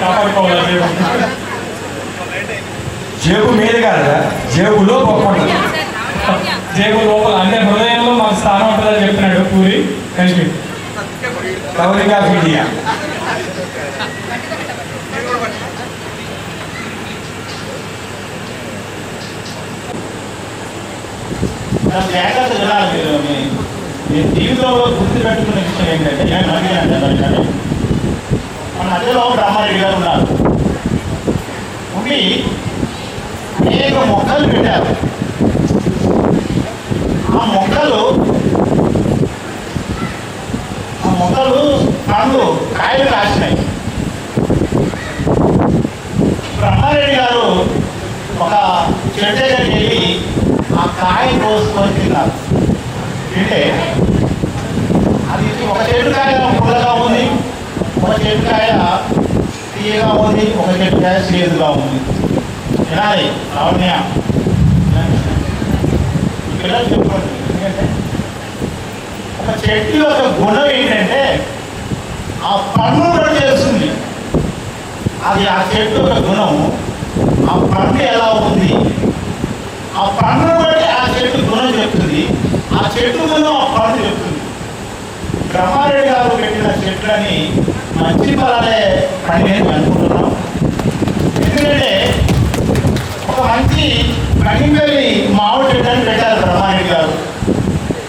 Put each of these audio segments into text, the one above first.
కాపాడుకోవాలి. జేబు మీద కాదా, జేబులో గొప్ప ఉంటుంది. జేబు లోపల అంటే హృదయంలో మాకు స్థానం ఉంటుందని చెప్పినాడు పూరి. కంటిన్యూ. కౌలిగా మీడియా జాగ్రత్త వినాలి. మీ జీవితంలో గుర్తుపెట్టుకునే విషయం ఏంటంటే మన మధ్యలో బ్రహ్మారెడ్డి గారు ఉన్నారు. ఉండి అనేక మొక్కలు పెట్టారు. ఆ మొక్కలు పండ్లు కాయలు కాసినాయి. బ్రహ్మారెడ్డి గారు ఒక చెట్టు దగ్గరికి వెళ్ళి ఆ కాయ కోసుకొని తిన్నారు. తింటే అది ఒక చెట్టుకాయ పుల్లగా ఉంది, ఒక చెట్టుకాయ తీయగా ఉంది, ఒక చెట్టుకాయ చేదుగా ఉంది. వినాలి లావణ్య, పిల్లలు చెప్పుకోండి. ఎందుకంటే ఒక చెట్టు యొక్క గుణం ఏంటంటే ఆ పండు కూడా చేస్తుంది. అది ఆ చెట్టు యొక్క గుణము. ఆ పండు ఎలా ఉంది, ఆ పండును బట్టి ఆ చెట్టు గుణం చెప్తుంది, ఆ చెట్టు గుణం ఆ పండు చెప్తుంది. బ్రహ్మారెడ్డి గారు పెట్టిన చెట్లని మంచి ఫలాలే పండినని అనుకుంటున్నాం. ఎందుకంటే ఒక మంచి కనింపల్లి మామిడి చెట్టు అని పెట్టారు బ్రహ్మారెడ్డి గారు.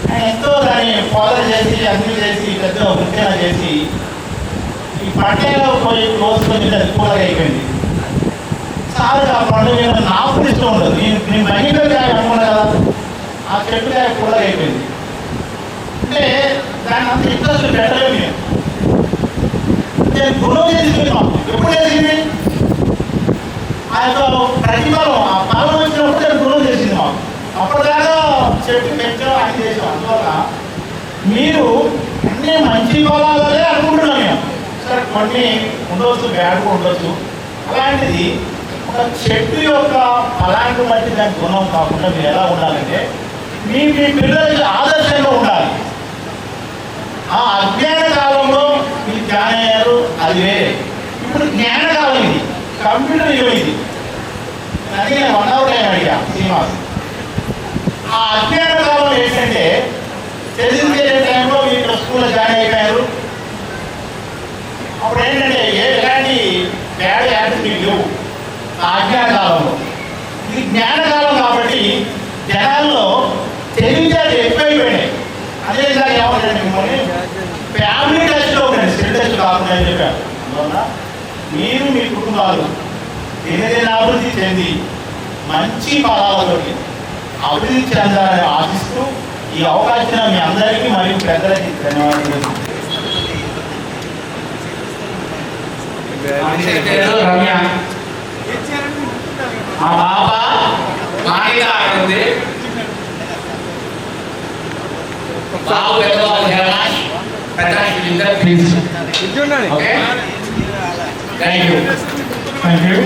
ఆయన ఎంతో దాన్ని ఫాదర్ చేసి అన్ని చేసి పెద్ద వృత్తిగా చేసి ఈ పంటలో పోయి కోసుకొని అది కూలగా అయిపోయింది. సార్ ఆ పండు మీద నాకు ఇష్టం ఉండదు. నేను మహిళకాయ అనుకున్నా కదా, ఆ చెట్టుకాయ కూలగా అయిపోయింది. అంటే దాన్ని అంత ఇంట్రెస్ట్ పెట్టలేదు. నేను గుణం చేసుకున్నాం. ఎప్పుడు చేసింది ఆ యొక్క ప్రతిఫలం, ఆ ఫలం వచ్చినప్పుడు నేను గుణం చేసింది మాకు. అప్పటిదాకా చెట్టు పెంచడం అని చేసాం. అందువల్ల మీరు అన్ని మంచి ఫలాలనే అనుకుంటున్నాం. మేము సరే కొన్ని ఉండవచ్చు, బ్యాడ్గా ఉండొచ్చు. అలాంటిది ఒక చెట్టు యొక్క ఫలాన్ని బట్టి దాని గుణం కాకుండా మీరు ఎలా ఉండాలంటే మీ పిల్లలకి ఆదర్శంగా ఉండాలి. ఆ అజ్ఞాన కాలంలో మీరు జ్ఞానం అయ్యారు, అది వేరే. ఇప్పుడు జ్ఞానకాలం, ఇది కంప్యూటర్ యుగం. ఇది అది 1 hour టైం అడిగా శ్రీనివాస్. ఆ అజ్ఞాన కాలంలో ఏంటంటే చదివించే టైంలో మీరు స్కూల్లో జాయిన్ అయిపోయారు. అప్పుడు ఏంటంటే ఎలాంటి బ్యాడ్ యాటిట్యూడ్ లేవు ఆ అజ్ఞాన కాలంలో. ఇది జ్ఞానకాలం కాబట్టి జనాల్లో తెలివితేటలు ఎక్కువైపోయినాయి. అదే విధంగా ఏమంటారు మిమ్మల్ని ఫ్యామిలీ టచ్లో ఉండండి, స్టడీ టచ్ కాకుండా అని చెప్పారు. అందువల్ల మీరు మీ కుటుంబాలు దినదిన అభివృద్ధి చెంది మంచి ఫలాలతోటి అభివృద్ధి చెందాలని ఆశిస్తూ ఈ అవకాశం మీ అందరికీ మరియు పెద్దలకి ధన్యవాదాలు. రమ్య మా పాప మానిగా ఆడుతుంది. బాబు పెద్దబాబు హెరాష్ పెద్ద please. Okay, thank you. Thank you.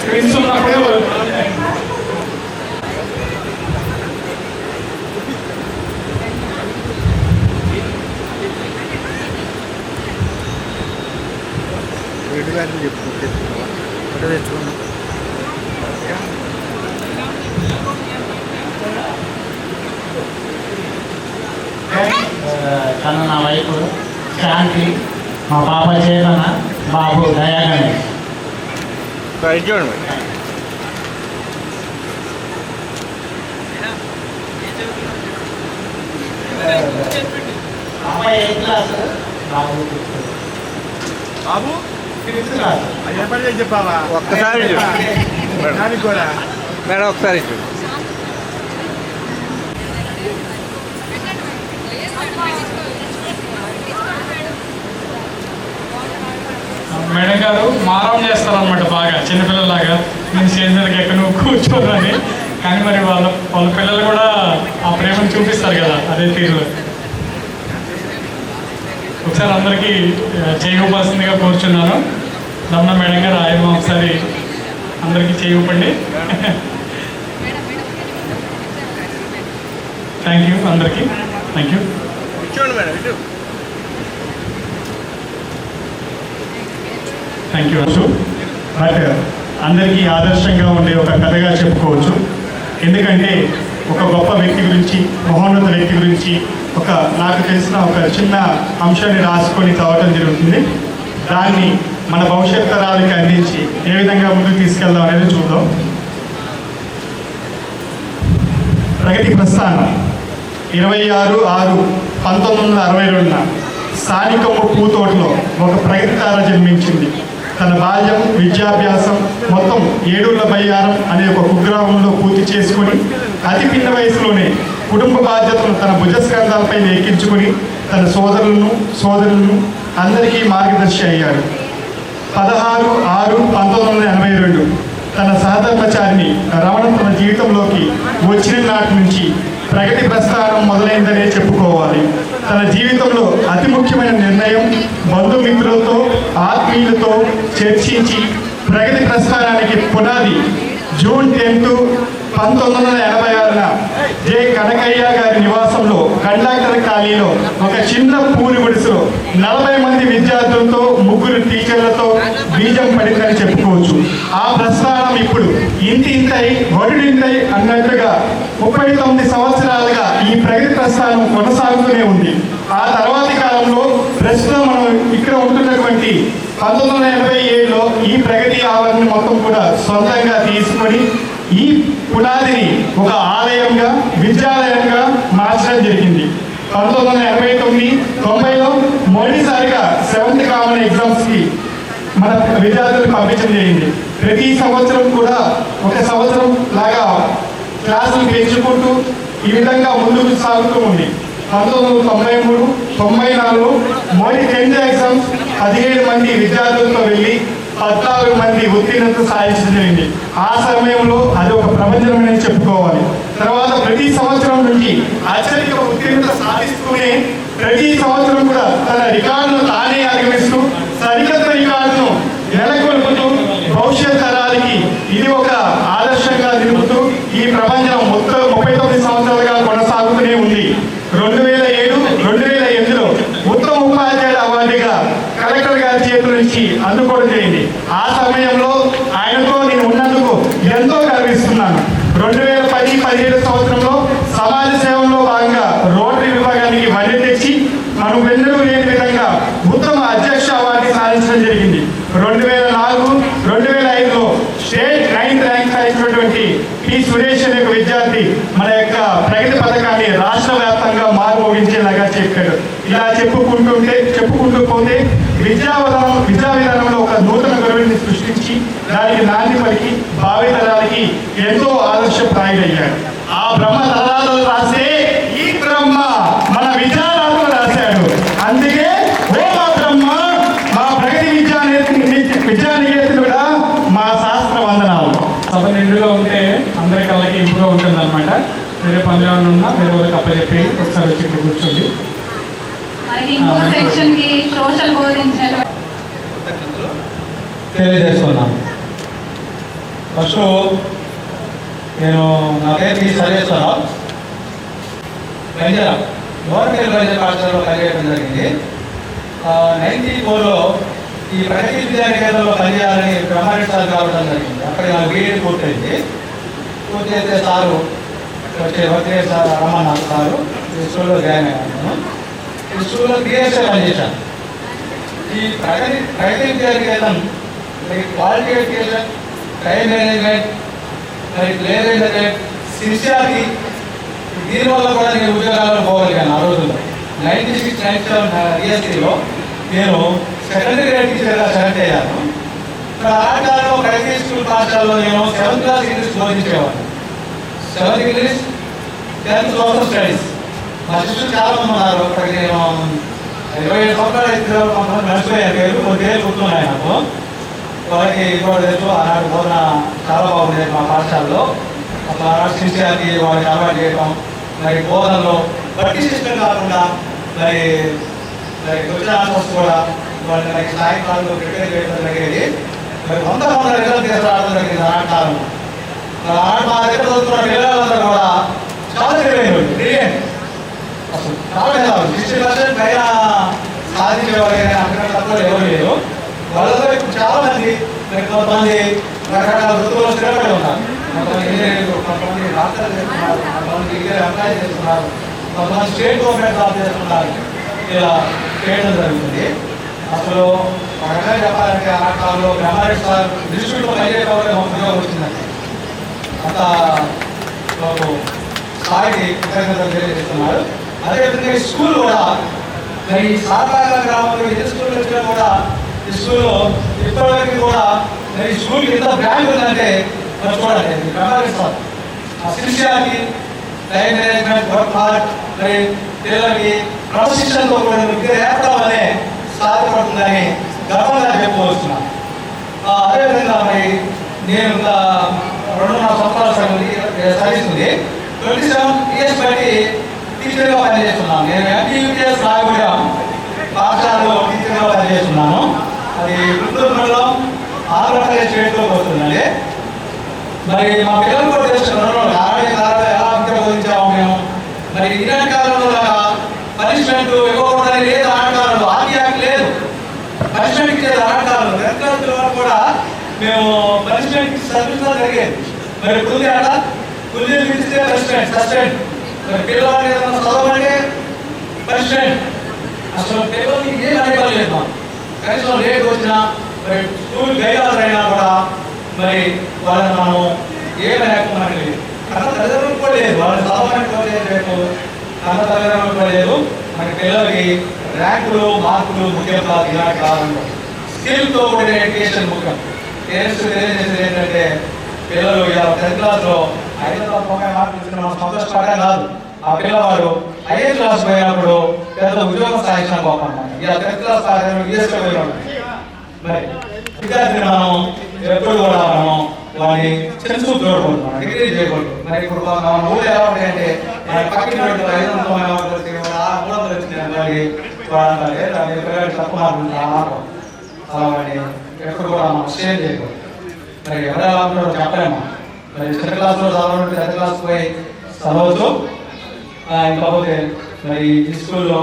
Prince ఉన్నప్పుడు తెచ్చుకున్నాం. తను నా వైపు శాంతి, మా పాప చేతన, బాబు దయాగండి. చూడండి అమ్మాయి 8th క్లాస్, బాబు బాబు 5th క్లాస్. చెప్పావా ఒక్కసారి కూడా మేడం ఒకసారి మేడం గారు మారం చేస్తారనమాట బాగా చిన్నపిల్లలాగా. నేను స్టేజ్ మీదకి ఎక్కడ నువ్వు కూర్చోదని. కానీ మరి వాళ్ళ పిల్లలు కూడా ఆ ప్రేమను చూపిస్తారు కదా అదే తీరులో. ఒకసారి అందరికీ చేయవలసిందిగా కోరుచున్నాను. రమణ మేడం గారు ఆయన ఒకసారి అందరికీ చేయవండి. థ్యాంక్ యూ అందరికీ. Thank you. చూడండి మేడం. Thank you. బట్ అందరికీ ఆదర్శంగా ఉండే ఒక కథగా చెప్పుకోవచ్చు. ఎందుకంటే ఒక గొప్ప వ్యక్తి గురించి, మహోన్నత వ్యక్తి గురించి నాకు తెలిసిన ఒక చిన్న అంశాన్ని రాసుకొని చదవటం జరుగుతుంది. దాన్ని మన భవిష్యత్ తరాలకి అందించి ఏ విధంగా ముందుకు తీసుకెళ్దాం అనేది చూద్దాం. ప్రగతి ప్రస్థానం 26/6/1962 స్థానికము పూతోటలో ఒక ప్రగతి తార జన్మించింది. తన బాల్యం, విద్యాభ్యాసం మొత్తం ఏడూళ్ళ బయ్యారం అనే ఒక కుగ్రామంలో పూర్తి చేసుకొని అతి పిన్న వయసులోనే కుటుంబ బాధ్యతను తన భుజస్కంధాలపై ఎక్కించుకొని తన సోదరులను అందరికీ మార్గదర్శి అయ్యాడు. 16/6/1982 తన సహధర్మచారిని రమణ తన జీవితంలోకి వచ్చిన నాటి నుంచి ప్రగతి ప్రస్థానం మొదలైందనే చెప్పుకోవాలి. తన జీవితంలో అతి ముఖ్యమైన నిర్ణయం బంధుమిత్రులతో, ఆత్మీయులతో చర్చించి ప్రగతి ప్రస్థానానికి పునాది జూన్ 10, 1986 జె కనకయ్య గారి నివాసంలో కండక్టర్ ఖాళీలో ఒక చిన్న పూరి గుడిసెలో 40 మంది విద్యార్థులతో, 3 టీచర్లతో బీజం పడిందని చెప్పుకోవచ్చు. ఆ ప్రస్థానం ఇప్పుడు ఇంతై వడుడింతై అన్నట్టుగా 39 సంవత్సరాలుగా ఈ ప్రగతి ప్రస్థానం కొనసాగుతూనే ఉంది. ఆ తర్వాతి కాలంలో ప్రస్తుతం మనం ఇక్కడ ఉంటున్నటువంటి 1987లో ఈ ప్రగతి ఆవరణ మొత్తం కూడా సొంతంగా తీసుకొని ఈ పునాదిని ఒక ఆలయంగా, విద్యాలయంగా మార్చడం జరిగింది. 1989-90లో మొదటిసారిగా 7th కామన్ ఎగ్జామ్స్కి మన విద్యార్థులు పంపించడం జరిగింది. ప్రతి సంవత్సరం కూడా ఒక సంవత్సరం లాగా క్లాసులు పెంచుకుంటూ ఈ విధంగా ముందుకు సాగుతూ ఉంది. 1993-94లో మోడీ 10th ఎగ్జామ్స్ 17 మంది విద్యార్థులతో వెళ్ళి 14 మంది ఉత్తీర్ణత సాధించడం జరిగింది. ఆ సమయంలో అది ఒక ప్రపంచమని చెప్పుకోవాలి. తర్వాత ప్రతి సంవత్సరం నుంచి అత్యధిక ఉత్తీర్ణత సాధిస్తూనే ప్రతి సంవత్సరం కూడా తన రికార్డును తానే అధిగమిస్తూ సరికొత్త రికార్డును నెలకొల్పుతూ భవిష్యత్ తరాలకి ఇది ఒక ఆదర్శంగా నిలుపుతూ ఈ ప్రపంచం మొత్తం 39 సంవత్సరాలుగా కొనసాగుతూనే ఉంది. 2007-2008లో ఉత్తమ ఉపాధ్యాయుల అవార్డుగా కలెక్టర్ గారి చేతుల నుంచి అందుకోవడం జరిగింది. ఆ సమయంలో ఆయనతో నేను ఉన్నందుకు ఎంతో గర్విస్తున్నాను. 2010-17 సంవత్సరంలో సమాజ సేవలో భాగంగా రోటరీ విభాగానికి వన్నె తెచ్చి మనం వెన్నెలు లేని విధంగా ఉత్తమ అధ్యక్ష అవార్డు సాధించడం జరిగింది. 2004-2005లో స్టేట్ 9th ర్యాంక్ సాధించినటువంటి పి సురేష్ అనే ఒక విద్యార్థి మన యొక్క ప్రగతి పథకాన్ని రాష్ట్ర వ్యాప్తంగా మారుమోగించేలాగా చెప్పాడు. ఇలా చెప్పుకుంటూ పోతే విద్యా విధానంలో ఒక నూతన గురువుని సృష్టించి దానికి నాంది పలికి భావితరాలకి ఎంతో ఆదర్శప్రాయుడయ్యాడు. ఆ బ్రహ్మ తరాలు రాసే ఈ బ్రహ్మ మన విద్యారాలు రాశాడు. అందుకే ఓ మా బ్రహ్మ, మా ప్రగతి విద్యానికేతనుడా, మా శాస్త్ర వందనాలు. సభ నిండుగా ఉంటే అందరి కళ్ళకి ఇంపుగా ఉంటుంది అనమాట. వేరే పనులు ఏమైనా ఉన్నా వేరే వాళ్ళకి అప్పచెప్పి ఒకసారి వచ్చి ఇక్కడ కూర్చోండి. తెలియజేస్తున్నాను. ఫస్ట్ నేను నా పేరు టి సర్వేశ్వరరావు, వైద్యరావు గవర్నమెంట్ వైద్య పాఠశాలలో పనిచేయడం జరిగింది. 94లో ఈ ప్రగతి విద్యానికేతనంలో పనిచేయాలని బ్రహ్మారెడ్డి సార్ కావడం జరిగింది. అక్కడ నాకు బీఎడ్ పూర్తయింది. పూర్తయితే సారు వచ్చే సార్ రమ్మన్నారు. సారు ఈ స్కూల్లో జాయిన్ అయ్యాను. ఈ స్కూల్లో బిఎస్ఏ పనిచేశాను. ఈ ప్రగతి విద్యానికేతనం క్వాలిటీ ఎడ్యుకేషన్, టైం మేనేజ్మెంట్, మరి ప్లేయర్ మేనేజ్మెంట్, సిన్సియారిటీ, దీనివల్ల కూడా నేను ఉద్యోగాల్లో పోగలిగాను. ఆ రోజుల్లో 96-97 డిఎస్సీలో నేను సెకండరీ గ్రేడ్ టీచర్గా సెలెక్ట్ అయ్యాను. ఇక్కడ ఆటగాలో ప్రగతి స్కూల్ పాఠశాలలో నేను 7th క్లాస్ ఇంగ్లీష్ బోధించేవాడిని. 7th ఇంగ్లీష్, 10th సోషల్ స్టడీస్. మా శిష్యులు చాలా మంది ఉన్నారు. అక్కడికి నేను 27 సంవత్సరాలు కొంతమంది నడిచిపోయారు. పేరు కొద్దిగా గుర్తున్నాయి నాకు. వాళ్ళకి ఇంకోటి తెలుసు, ఆనాడు బోధన చాలా బాగుండేది మా పాఠశాలలో. అసలు ఆనాడు సిన్సియారిటీ వాళ్ళకి అలవాటు చేయడం, మరి బోధనలో బట్టి సిస్టమ్ కాకుండా మరి వచ్చిన ఆన్సర్స్ కూడా వాళ్ళని నాకు సాయంకాలంలో ప్రిపేర్ చేయడం జరిగేది. మరి 100 రిజల్ట్ తీసుకురావడం జరిగింది ఆనాటి కాలంలో. ఆనాడు మా దగ్గర చదువుతున్న పిల్లలందరూ కూడా చాలా బ్రిలియంట్, అసలు చాలా 60% పైన సాధించేవాళ్ళు, కానీ అంతకంటే తక్కువ ఎవరు లేరు. వాళ్ళతో ఇప్పుడు చాలా చాలా మంది మరి కొంతమంది రకరకాల వృత్తుల్లో స్థిరపడి ఉన్నారు. కొంతమంది ఇంజనీర్లు, కొంతమంది డాక్టర్లు చేస్తున్నారు, కొంతమంది ఇంజనీర్ అప్లై చేస్తున్నారు, కొంతమంది స్టేట్ గవర్నమెంట్ జాబ్ చేస్తున్నారు. ఇలా చేయడం జరుగుతుంది. అసలు ఒక రకంగా చెప్పాలంటే ఆ కాలంలో బ్రహ్మారెడ్డి సార్ డిస్ట్రిక్ట్లో పనిచేయడం వల్ల మాకు ఉద్యోగం వచ్చిందండి. అంత మాకు స్థాయికి కృతజ్ఞతలు తెలియజేస్తున్నారు. అదేవిధంగా ఈ స్కూల్ కూడా మరి సాధారణ గ్రామంలో ఏ స్కూల్ వచ్చినా కూడా ఈ స్కూల్లో ఇప్పటివరకు కూడా మరి స్కూల్కి ఎంత బ్రాండ్ ఉందంటే మరి చూడండి బ్రహ్మారెడ్డి సార్ ఆ sincerity, time management, work hard, మరి పిల్లలకి క్రమశిక్షణతో కూడా విద్య నేర్పడం అనే సాధ్యపడుతుందని గర్వంగా చెప్పుకొస్తున్నాను. అదేవిధంగా మరి నేను 2.5 సంవత్సరాల సర్వీస్ ఉంది. 27 years బట్టి టీచర్గా పనిచేస్తున్నాను. నేను ఎంపీయూపీఎస్ రాయగూడెం పాఠశాలలో టీచర్గా పనిచేస్తున్నాను. అది గుంటూరు మండలం ఆంధ్రప్రదేశ్ స్టేట్లోకి వస్తుందండి. మరి మా పిల్లలు కూడా తెలుసుకున్నారు కాలంలో ఎలా విద్య బోధించాము మేము. మరి ఇలాంటి కాలంలో పనిష్మెంట్ ఇవ్వకూడదని లేదు. ఆటకాలంలో ఆర్టీఆక్ లేదు, పనిష్మెంట్ ఇచ్చేది ఆటకాలంలో. 10th class కూడా మేము పనిష్మెంట్ సర్వీస్లో జరిగేది. మరి కుల్లి అలా కుల్లి పిలిస్తే పనిష్మెంట్, సస్పెండ్. మరి పిల్లవాడిని ఏదైనా చదవమంటే పనిష్మెంట్. అసలు పిల్లలకి ఏం అనేవాళ్ళు మాకు. కనీసం లేట్ వచ్చినా మరి స్కూల్ గైడాలు అయినా కూడా మరి వాళ్ళని మనం ఏమనేకున్నాం లేదు. కన్న తల్లిదండ్రులు కూడా లేదు, వాళ్ళని చదవడానికి రేపు కన్న తల్లిదండ్రులు కూడా లేదు. మరి పిల్లలకి ర్యాంకులు, మార్కులు ముఖ్యం కాదు. ఇలాంటి కాలంలో స్కిల్తో కూడిన ఎడ్యుకేషన్ ముఖ్యం. పేరెంట్స్ తెలియజేసేది ఏంటంటే పిల్లలు ఇలా 10th classలో 590 మార్కులు ఇచ్చిన మనం సంతోషపడడం కాదు. ఆ పిల్లవాడు 5th class పోయినప్పుడు పెద్ద ఉద్యోగం సాధించిన గొప్ప. ఇలా 10th class యూఎస్లో పోయినాడు. మరి విద్యార్థిని మనం ఎప్పుడు కూడా మనం వాడిని చెంచు చూడకూడదు, డిగ్రీ చేయకూడదు. మరి ఇప్పుడు మన ఊళ్ళో ఎలా ఉంటాయంటే పక్కన 590 మార్కులు వచ్చింది, 300 వచ్చింది వాడి వాడాలి. దాని పిల్లలకి తక్కువ మార్కులు అలా వాడిని ఎప్పుడు కూడా మనం షేర్ చేయకూడదు. మరి ఎవరు ఎలా ఉంటారో చెప్పలేము. మరి 10th classలో చదవాలంటే 10th class పోయి చదవచ్చు. ఇంకపోతే మరి ఈ స్కూల్లో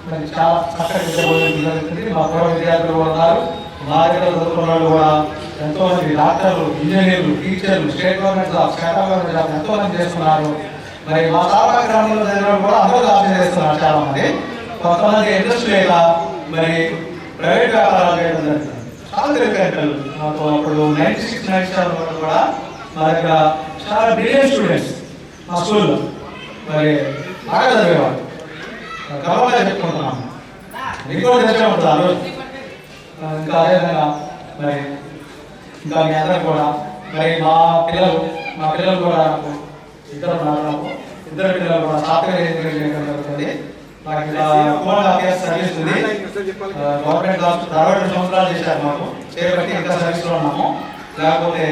మరి చాలా చక్కటి విద్య బోధించడం జరుగుతుంది. మా పూర్వ విద్యార్థులు కూడా ఉన్నారు. మా దగ్గర చదువుకున్న వాళ్ళు కూడా ఎంతో మంది డాక్టర్లు, ఇంజనీర్లు, టీచర్లు, state government job, central government job ఎంతో మంది చేస్తున్నారు. మరి మా తాలూకా గ్రామంలో చదివిన కూడా అందరూ జాబ్ చేస్తున్నారు చాలా మంది. కొంతమంది ఇండస్ట్రీ మరి ప్రైవేట్ వ్యాపారాలు చేయడం జరుగుతుంది. చాలా తెలివితేటలు మాకు అప్పుడు 96, 97 వరకు కూడా మా దగ్గర చాలా బ్రిలియంట్ స్టూడెంట్స్ మా స్కూల్లో మరి బాగా చదివేవాళ్ళు. గర్వంగా చెప్పుకుంటున్నాము. మీకు కూడా తెలిసే ఉంటుంది ఆ రోజు. ఇంకా అదేవిధంగా మరి ఇంకా మీ అందరూ కూడా మరి మా పిల్లలు కూడా నాకు ఇద్దరు పిల్లలు కూడా సాఫ్ట్వేర్ ఇంజనీరింగ్ చేయడం జరుగుతుంది. నాకు ఇలా సర్వీస్ ఉంది. గవర్నమెంట్ జాబ్ 62 సంవత్సరాలు చేశారు. మాకు చేయబట్టి ఇంకా సర్వీస్లో ఉన్నాము. లేకపోతే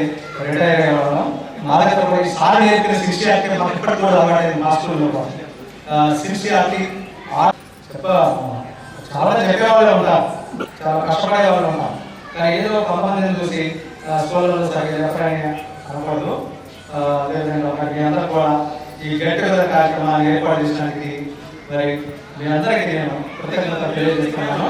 రిటైర్ అయ్యేవాళ్ళం. మా దగ్గర కూడా సార్ నేర్పిన 60 యాక్టివ్ మాకు ఇప్పటికి కూడా అలవాడైంది. మా స్కూల్లో 60 యాక్టివ్ చాలా చెప్పేవాళ్ళే ఉంటారు, చాలా కష్టపడే వాళ్ళు ఉంటారు. కానీ ఏదో కొంతమందిని చూసి స్కూళ్ళలో సరిగ్గా చెప్పాలని అనకూడదు. అదేవిధంగా మీ అందరూ కూడా ఈ గెట్ టుగెదర్ కార్యక్రమాన్ని ఏర్పాటు చేసినందుకు మరి మీ అందరికీ నేను కృతజ్ఞతలు తెలియజేస్తున్నాను.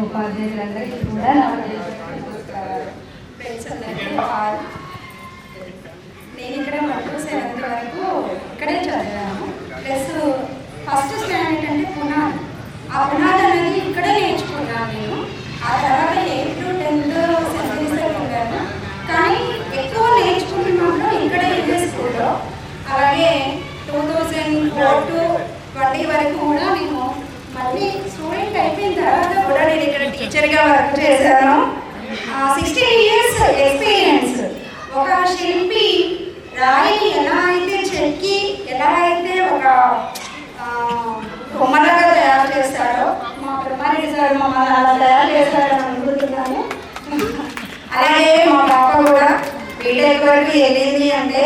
ఉపాధ్యాయులందరికీ కూడా నేను ఇక్కడ 1 to 7th వరకు ఇక్కడే చదివాను. ప్లస్ ఫస్ట్ స్టాండర్డ్ అంటే పునాది, ఆ పునాది అనేది ఇక్కడే నేర్చుకున్నాను నేను. ఆ తర్వాత 8 to 10th సెంచరీస్లో వెళ్ళాను. కానీ ఎక్కువ నేర్చుకుంటున్నప్పుడు ఇక్కడే ఇదే స్కూల్లో. అలాగే 2004 to 20 వరకు కూడా నేను మళ్ళీ స్టూడెంట్ అయిపోయిన తర్వాత కూడా నేను ఇక్కడ టీచర్గా వర్క్ చేశాను. 16 years ఎక్స్పీరియన్స్. ఒక శిల్పి రాయిని ఎలా అయితే చెక్కి ఎలా అయితే ఒక బొమ్మలాగా తయారు చేస్తాడో మా బ్రహ్మారెడ్డి సార్ మమ్మల్ని అలా తయారు చేస్తాడని అనుకుంటున్నాను. అలాగే మా పాప కూడా బీటెక్ వరకు వెళ్ళింది అంటే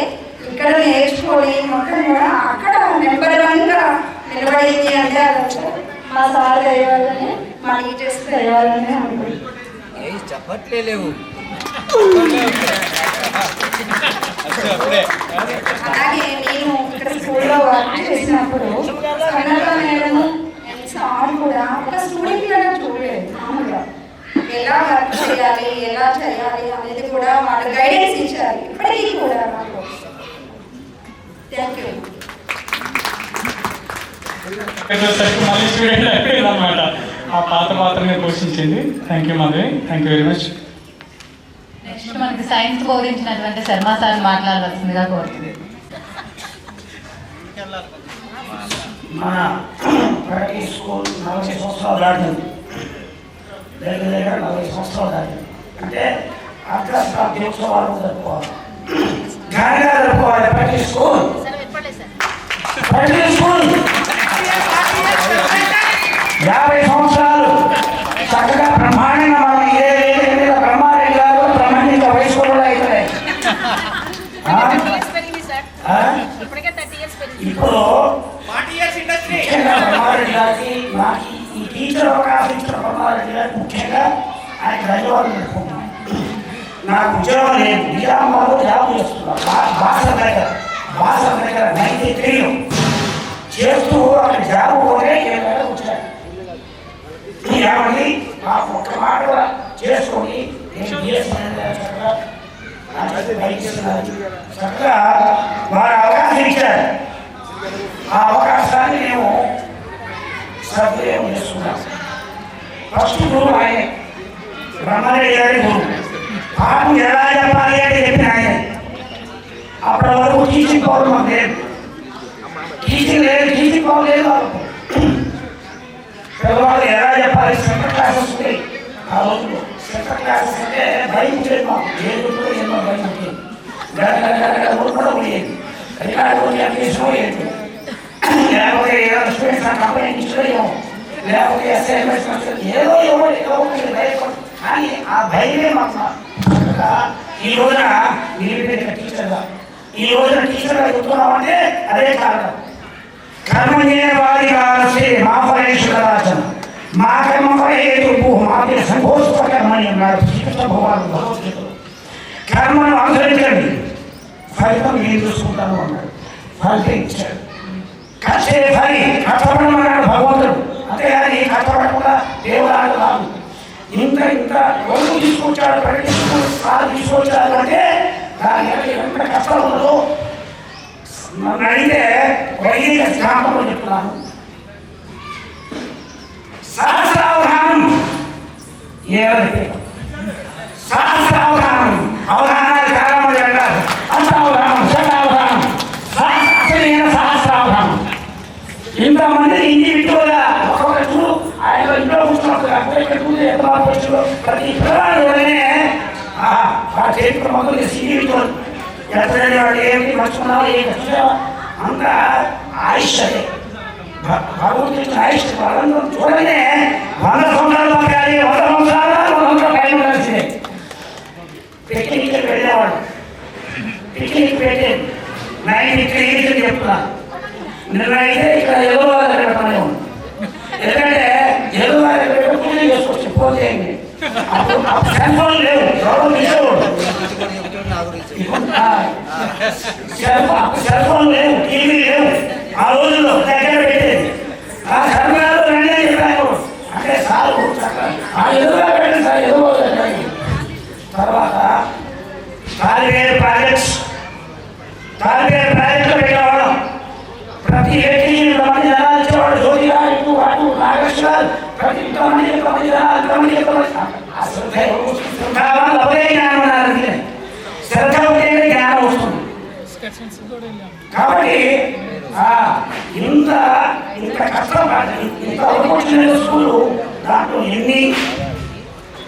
ఇక్కడ నేర్చుకొని మొత్తం కూడా అక్కడ నెంబర్ 1గా నిలబడింది అంటే అదంతా మా సార్ దయవాలని, మా టీచర్స్ దయవాలని అనుకుంటున్నాను. చెప్పట్లేవు. అలాగే నేను ఇక్కడ స్కూల్లో వర్క్ చేసినప్పుడు కన్నడ మేడము, సార్ కూడా ఒక స్టూడెంట్ లాగా చూడలేదు మామూలుగా ఎలా వర్క్ చేయాలి ఎలా చేయాలి అనేది కూడా వాళ్ళు గైడెన్స్ ఇచ్చారు ఇప్పటికీ కూడా నాకు. Thank you. మళ్ళీ స్టూడెంట్ అయిపోయింది అనమాట. ఆ పాత పాత్రని పోషించింది. Thank you Madhavi, thank you very much. Next మనకి సైన్స్ బోధించినటువంటి శర్మ సార్ మాట్లాడవలసిందిగా కోరుతుంది. మన ప్రతి స్కూల్ 40 సంవత్సరాలు దాటింది, దగ్గర 40 సంవత్సరాలు దాటింది. అంటే అంతర్జాతీయ ఉత్సవాలు జరుపుకోవాలి, ఘనంగా జరుపుకోవాలి. ప్రతి స్కూల్ 50 సంవత్సరాలు చక్కగా బ్రహ్మాండంగా మనం ఇదే మీద బ్రహ్మారెడ్డి గారు బ్రహ్మాండంగా వయసు కూడా అవుతున్నాయి. ఇప్పుడు ముఖ్యంగా బ్రహ్మారెడ్డి గారికి నాకు ఈ టీచర్ అవకాశం ఇచ్చిన బ్రహ్మారెడ్డి గారికి ముఖ్యంగా ఆయన ధన్యవాదాలు చెప్పుకుంటున్నాను. నాకు ఉద్యోగం లేదు, నిజామాబాద్లో జాబ్ చేస్తున్నాను. బాసర దగ్గర 93 చేస్తూ అక్కడ జాబ్ పోతే 7 గంటలకు వచ్చాను. కాబట్టి నాకు ఒక్క మాట కూడా చేసుకొని నేను చక్కగా వారు అవకాశం ఇచ్చారు. ఆ అవకాశాన్ని మేము సద్వినియోగం చేసుకున్నాం. ఫస్ట్ గురువు ఆయనే, బ్రహ్మారెడ్డి గారి గురువు. పాఠం ఎలా చెప్పాలి అని చెప్పిన ఆయన. అప్పటి వరకు టీచింగ్ పవర్ మాకు లేదు, టీచింగ్ పవర్ లేదు వాళ్ళకు. పిల్లవాళ్ళు ఎలా చెప్పాలి, సెంటర్ క్లాసెస్ ఉంటాయి. ఆ రోజుల్లో సెంటర్ క్లాసెస్ అంటే భయం ఉండేది మాకు, ఏదో ఎన్నో భయం ఉంటుంది. కూడా ఉండేది, రికార్డు అప్లికేషన్ ఏంటి, లేకపోతే ఏదో స్టూడెంట్స్ ఆ కంపెనీకి ఇష్టమేమో, లేకపోతే అసైన్మెంట్స్ ఏదో కానీ ఆ భయమే మాకు. ఈ రోజున నిలిపిన టీచర్గా, ఈ రోజున టీచర్గా చెప్తున్నామంటే అదే కారణం. కర్మణ్యే వారికారస్తే మా ఫలేశ్వరాచన మా కర్మ ఫలేతు మాకే సంఘోష కర్మణి అన్నాడు శ్రీకృష్ణ భగవాను భగవద్గీతలో. కర్మను అనుసరించండి, ఫలితం నేను చూసుకుంటాను అన్నాడు. ఫలితం ఇచ్చాడు. కష్టే ఫలి, కష్టపడమన్నాడు భగవంతుడు. అంతేగాని కష్టపడకుండా దేవుడాడు రాదు. ఇంత రోజు తీసుకొచ్చాడు, ప్రతి సార్లు తీసుకొచ్చాడు అంటే దాని ఎంత కష్టం ఉన్నదో నన్ను అడిగితే వైదిక స్థాపనలో చెప్తున్నాను. సహస్రావధానం ఏవైతే సహస్రావధానం, అవధానాలు చాలా మంది అంటారు. అష్టావధానం, శతావధానం, అసలైన సహస్రావధానం. ఇంతమంది ఇండివిజువల్గా ఒక్కొక్క చూడు ఆయన ఇంట్లో కూర్చున్నప్పుడు అక్కడ చూసి ఎంత మార్పు వచ్చిందో ప్రతి పిల్లవాడిలోనే ఆ చేతిలో మొదలు చేసి ఇండివిజువల్ ఎక్కడైనా వాడు ఏమిటి మర్చుకున్నావా ఏం చూసావా అంత ఆయుష్. అదే భగవంతుడి ఆయుష్ వాళ్ళందరూ చూడగానే 100 సంవత్సరాలు బతకాలి, 100 సంవత్సరాలు 100 సంవత్సరాలు టైం ఉండాల్సిందే. పిక్నిక్ వెళ్ళేవాడు, పిక్నిక్ పెట్టేది 93 years అని చెప్తున్నాను. నిన్న అయితే ఇక్కడ ఎదురువారు పెట్టమనే ఉంది. ఎందుకంటే ఎదురువారు పెట్టి పూజ చేసుకోవచ్చు, ఫోన్ చేయండి. అప్పుడు సెల్ ఫోన్ లేవు, ఎవరో తీసేవాడు. సెల్ ఫోన్ లేవు, టీవీ లేవు. ఆ రోజుల్లో దగ్గర పెట్టేది. ఆ సర్వాలు రెండే చెప్పాను అంటే సార్ ఆ ఎదురుగా పెట్టండి సార్, ఎదురు తర్వాత తాలివేరు ప్రాజెక్ట్స్ పెట్టేవాళ్ళం. ప్రతి 18 మంది జనాలు ఇచ్చేవాడు. జ్యోతిగా ఇటు అటు నాగేశ్వర ప్రతి ఇంతమంది అసలు జ్ఞానం అన్నారు. శ్రద్ధ ఉంటేనే జ్ఞానం వస్తుంది. కాబట్టి ఇంత కష్టం ఇంత వచ్చిన స్కూలు దాంట్లో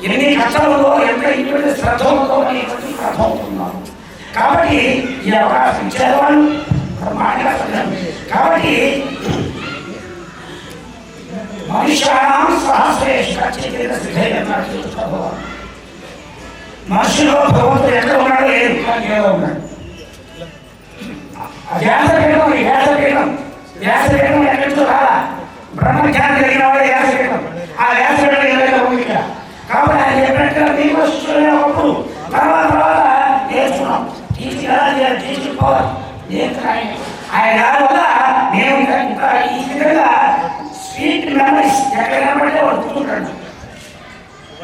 ఎన్ని కష్టాలుందో ఎంత ఇంటి శ్రద్ధ ఉందో అనేటువంటి అర్థమవుతున్నాను. కాబట్టి ఈ అవకాశం ఇచ్చేవాళ్ళు కాబట్టి మనుష్యాం సహస్రేష్ మనుషులో భగవంతుడు ఎక్కడ ఉన్నాడో లేదు, ఏదో ఉన్నాడు. వ్యాసపీఠం ఎక్కడితో రాలా, బ్రహ్మజ్ఞానం కలిగిన వాడు వ్యాసపీఠం. ఆ వ్యాసపీఠం ఏదైనా ఉంది ఇక్కడ. కాబట్టి ఆయన చెప్పినట్టుగా మీకు ఒకప్పుడు తర్వాత నేర్చుకున్నాం. టీచింగ్ పవర్ ఆయన దాని వల్ల మేము ఈ విధంగా స్వీట్ మెమరీస్ ఎక్కడ కనబడితే వాడు గుర్తుంటాడు.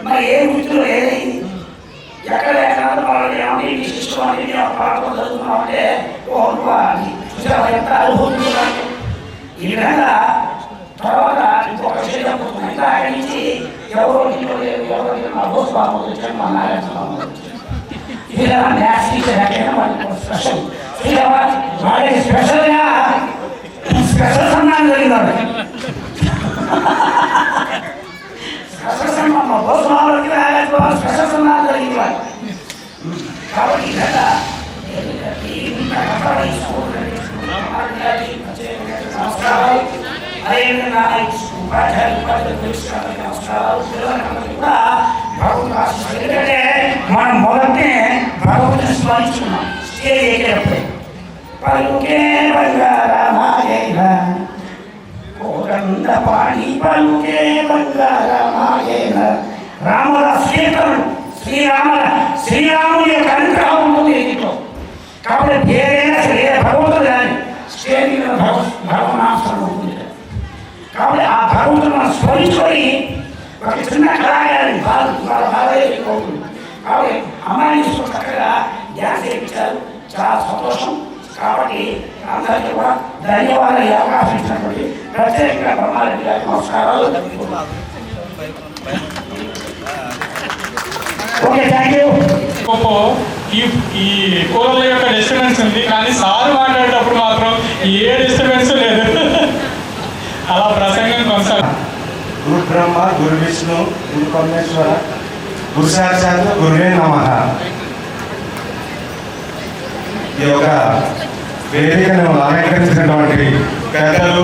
మరి ఏ గుర్తులు ఏదైంది ఎక్కడ వాళ్ళు ఏమని విశిష్టమని పాఠం చదువుతున్నాం అంటే అది చూసావా ఎంత అనుభూతున్నాను. ఈ విధంగా తర్వాత ఇంకొక విషయం చెప్పుతున్నాను. ఇంకా అక్కడి నుంచి ఎవరో మా బోస్ బాబు వచ్చాను, మా నారాయణ ఇలా మ్యాథ్స్ టీచర్ ఎక్కడైనా వాళ్ళకి స్పెషల్ వాళ్ళకి స్పెషల్గా స్పెషల్ సన్మానం జరిగింది. స్పెషల్ సన్మానం మా బోస్ బాబులకి స్పెషల్ సన్మానం జరిగింది వాళ్ళు. కాబట్టి ఇదంతా నమస్కారాలు. అదేవిధంగా నమస్కారాలు. కూడా భగవంతుడు ఆశిస్తాడు. ఎందుకంటే మనం మొదటే భగవంతుని స్మరించుకున్నాం స్టేజ్ ఎక్కేటప్పుడే. పలుకే బంగారమాయేన కోరంద పాణి పలుకే బంగారమాయేన. రామదాస్ కీర్తనలు శ్రీరాముని యొక్క అనుగ్రహం ఉంటుంది ఇంట్లో. కాబట్టి ఏదైనా సరే భగవంతుడు కానీ స్టేజ్ మీద భగవనాశనం ఉంటుంది. కాబట్టి ఆ భగవంతుడు మనం స్మరించుకొని ఒక చిన్న కళాకారుని బాగా ఉంటుంది. కాబట్టి అమ్మాయిని చూసుకుని చక్కగా డ్యాన్స్ చేయించారు, చాలా సంతోషం. కాబట్టి అందరికీ కూడా ధన్యవాదాలు. ఈ అవకాశం ఇచ్చినటువంటి ప్రత్యేకంగా బ్రహ్మారెడ్డి గారికి నమస్కారాలు. Okay, thank you. ఈ కూరల యొక్క డిస్టర్బెన్స్ ఉంది, కానీ సార్ మాట్లాడేటప్పుడు మాత్రం ఏ డిస్టర్బెన్స్ లేదు. అలా ప్రసంగం కొనసాగు. గురు బ్రహ్మ, గురు విష్ణు, గురు పరమేశ్వర, గురు సాక్షాత్ గురువే నమః. ఈ యొక్క వేదికను అలంకరించినటువంటి పెద్దలు,